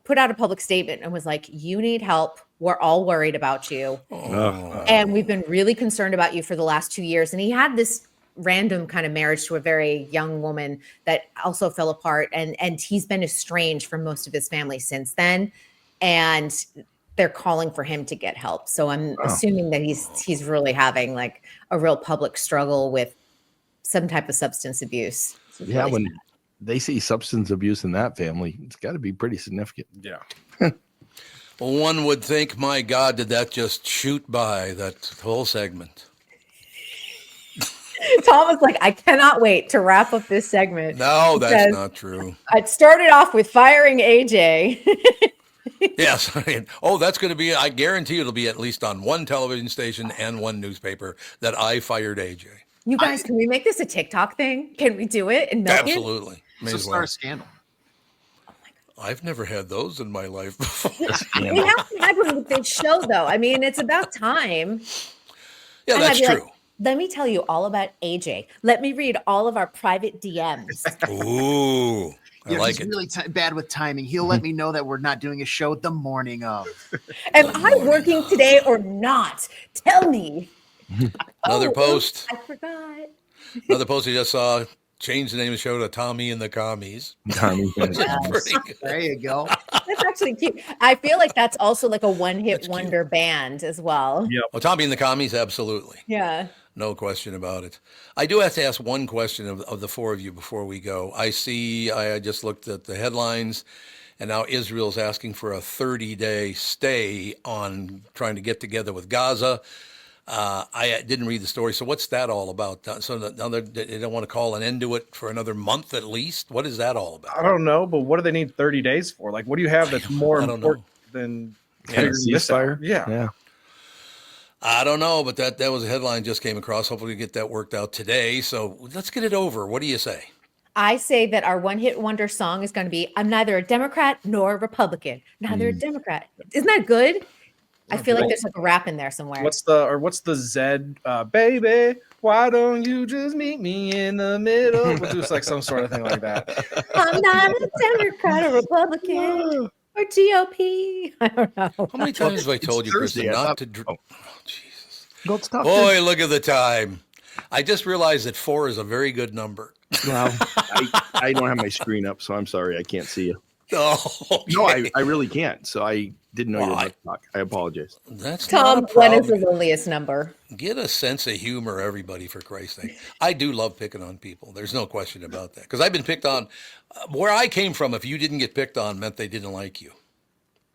put out a public statement and was like, "You need help. We're all worried about you. And we've been really concerned about you for the last 2 years." And he had this random kind of marriage to a very young woman that also fell apart. And he's been estranged from most of his family since then. And they're calling for him to get help. So I'm assuming that he's really having like a real public struggle with some type of substance abuse. Yeah, really when they see substance abuse in that family, it's got to be pretty significant. Yeah. Well, one would think, my God, did that just shoot by that whole segment? Tom was like, I cannot wait to wrap up this segment. No, that's not true. It started off with firing AJ. Yes. That's going to be, I guarantee it'll be at least on one television station and one newspaper that I fired AJ. You guys, can we make this a TikTok thing? Can we do it? And milk Absolutely. It's a start a scandal. I've never had those in my life before. We haven't had one with this show, though. I mean, it's about time. Yeah, And that's I'd be true. like, let me tell you all about AJ. Let me read all of our private DMs. Ooh, I like he's it. really bad with timing. He'll let me know that we're not doing a show the morning of. Am I working today or not? Tell me. Another post. I forgot. Another post I just saw. Change the name of the show to Tommy and the Commies. Tommy. Which is pretty good. There you go. That's actually cute. I feel like that's also like a one-hit wonder band as well. Yeah. Well, Tommy and the Commies, absolutely. Yeah. No question about it. I do have to ask one question of the four of you before we go. I just looked at the headlines, and now Israel's asking for a 30-day stay on trying to get together with Gaza. I didn't read the story. So what's that all about? So now they don't want to call an end to it for another month at least? What is that all about? I don't know, but what do they need 30 days for? Like, what do you have that's more important than figuring this out? Yeah. I don't know, but that was a headline just came across. Hopefully we get that worked out today. So let's get it over. What do you say? I say that our one-hit wonder song is going to be, I'm neither a Democrat nor a Republican. Neither a Democrat. Isn't that good? I feel like there's like a rap in there somewhere. What's the Zed, baby? Why don't you just meet me in the middle? We'll do like some sort of thing like that. I'm not a Democrat or Republican or GOP. I don't know. How many times have I told you, Kristyn, not to... Oh, Jesus. Boy, look at the time. I just realized that 4 is a very good number. Well, I don't have my screen up, so I'm sorry. I can't see you. Oh, okay. No, I really can't. So I didn't know you were about to talk. I apologize. That's Tom, not a when is problem. the loneliest number? Get a sense of humor, everybody, for Christ's sake. I do love picking on people. There's no question about that. Because I've been picked on. Where I came from, if you didn't get picked on, meant they didn't like you.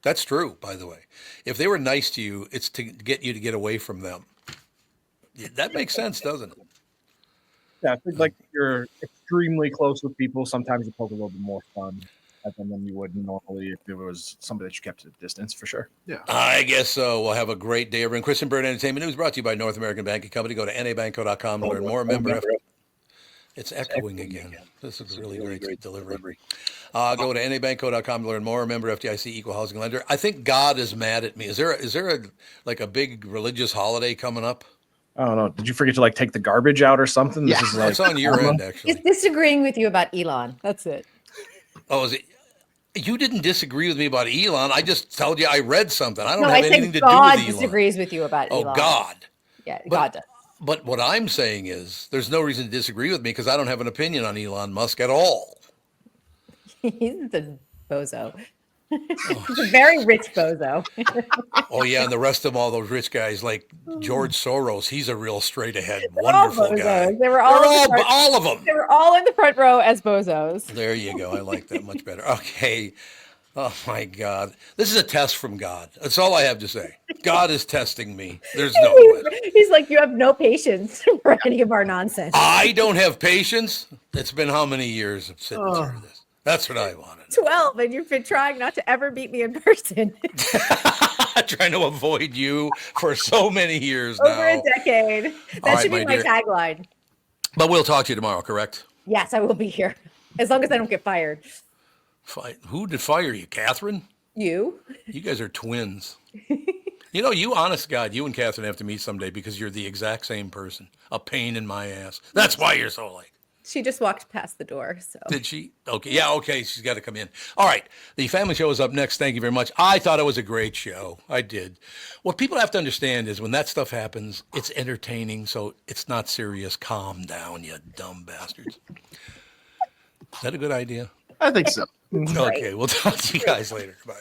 That's true, by the way. If they were nice to you, it's to get you to get away from them. That makes sense, doesn't it? Yeah, I think like you're extremely close with people. Sometimes you poke a little bit more fun at them than you would normally if it was somebody that you kept at a distance, for sure. Yeah. I guess so. We'll have a great day, everyone. Kristyn Burtt Entertainment News brought to you by North American Banking Company. Go to nabanco.com to learn more. Remember, it's echoing again. This is really great delivery. Go to nabanco.com to learn more. Remember, FDIC equal housing lender. I think God is mad at me. Is there a big religious holiday coming up? I don't know. Did you forget to like take the garbage out or something? Yeah. This is like It's on your end, actually. It's disagreeing with you about Elon. That's it. Oh, is it? You didn't disagree with me about Elon. I just told you I read something. I don't No, have I anything said to God do with Elon. disagrees with you about Elon. Oh, God. Yeah, God does. But what I'm saying is there's no reason to disagree with me because I don't have an opinion on Elon Musk at all. He's a bozo. He's a very rich bozo. Oh, yeah, and the rest of them, all those rich guys like George Soros, he's a real straight-ahead, All wonderful bozos. guy. They were all of them. They were all in the front row as bozos. There you go. I like that much better. Okay. Oh, my God. This is a test from God. That's all I have to say. God is testing me. There's no question. He's like, you have no patience for any of our nonsense. I don't have patience. It's been how many years of sitting through this? That's what I wanted. 12, and you've been trying not to ever meet me in person. Trying to avoid you for so many years now. Over a decade. That All right, should be my my dear. tagline. But we'll talk to you tomorrow, correct? Yes, I will be here. As long as I don't get fired. Who did fire you, Catherine? You? You guys are twins. You know, you, honest God, you and Catherine have to meet someday because you're the exact same person. A pain in my ass. That's why you're so alike. She just walked past the door. So Did she? Okay. Yeah, okay. She's got to come in. All right. The family show is up next. Thank you very much. I thought it was a great show. I did. What people have to understand is when that stuff happens, it's entertaining, so it's not serious. Calm down, you dumb bastards. Is that a good idea? I think so. Okay. We'll talk to you guys later. Bye.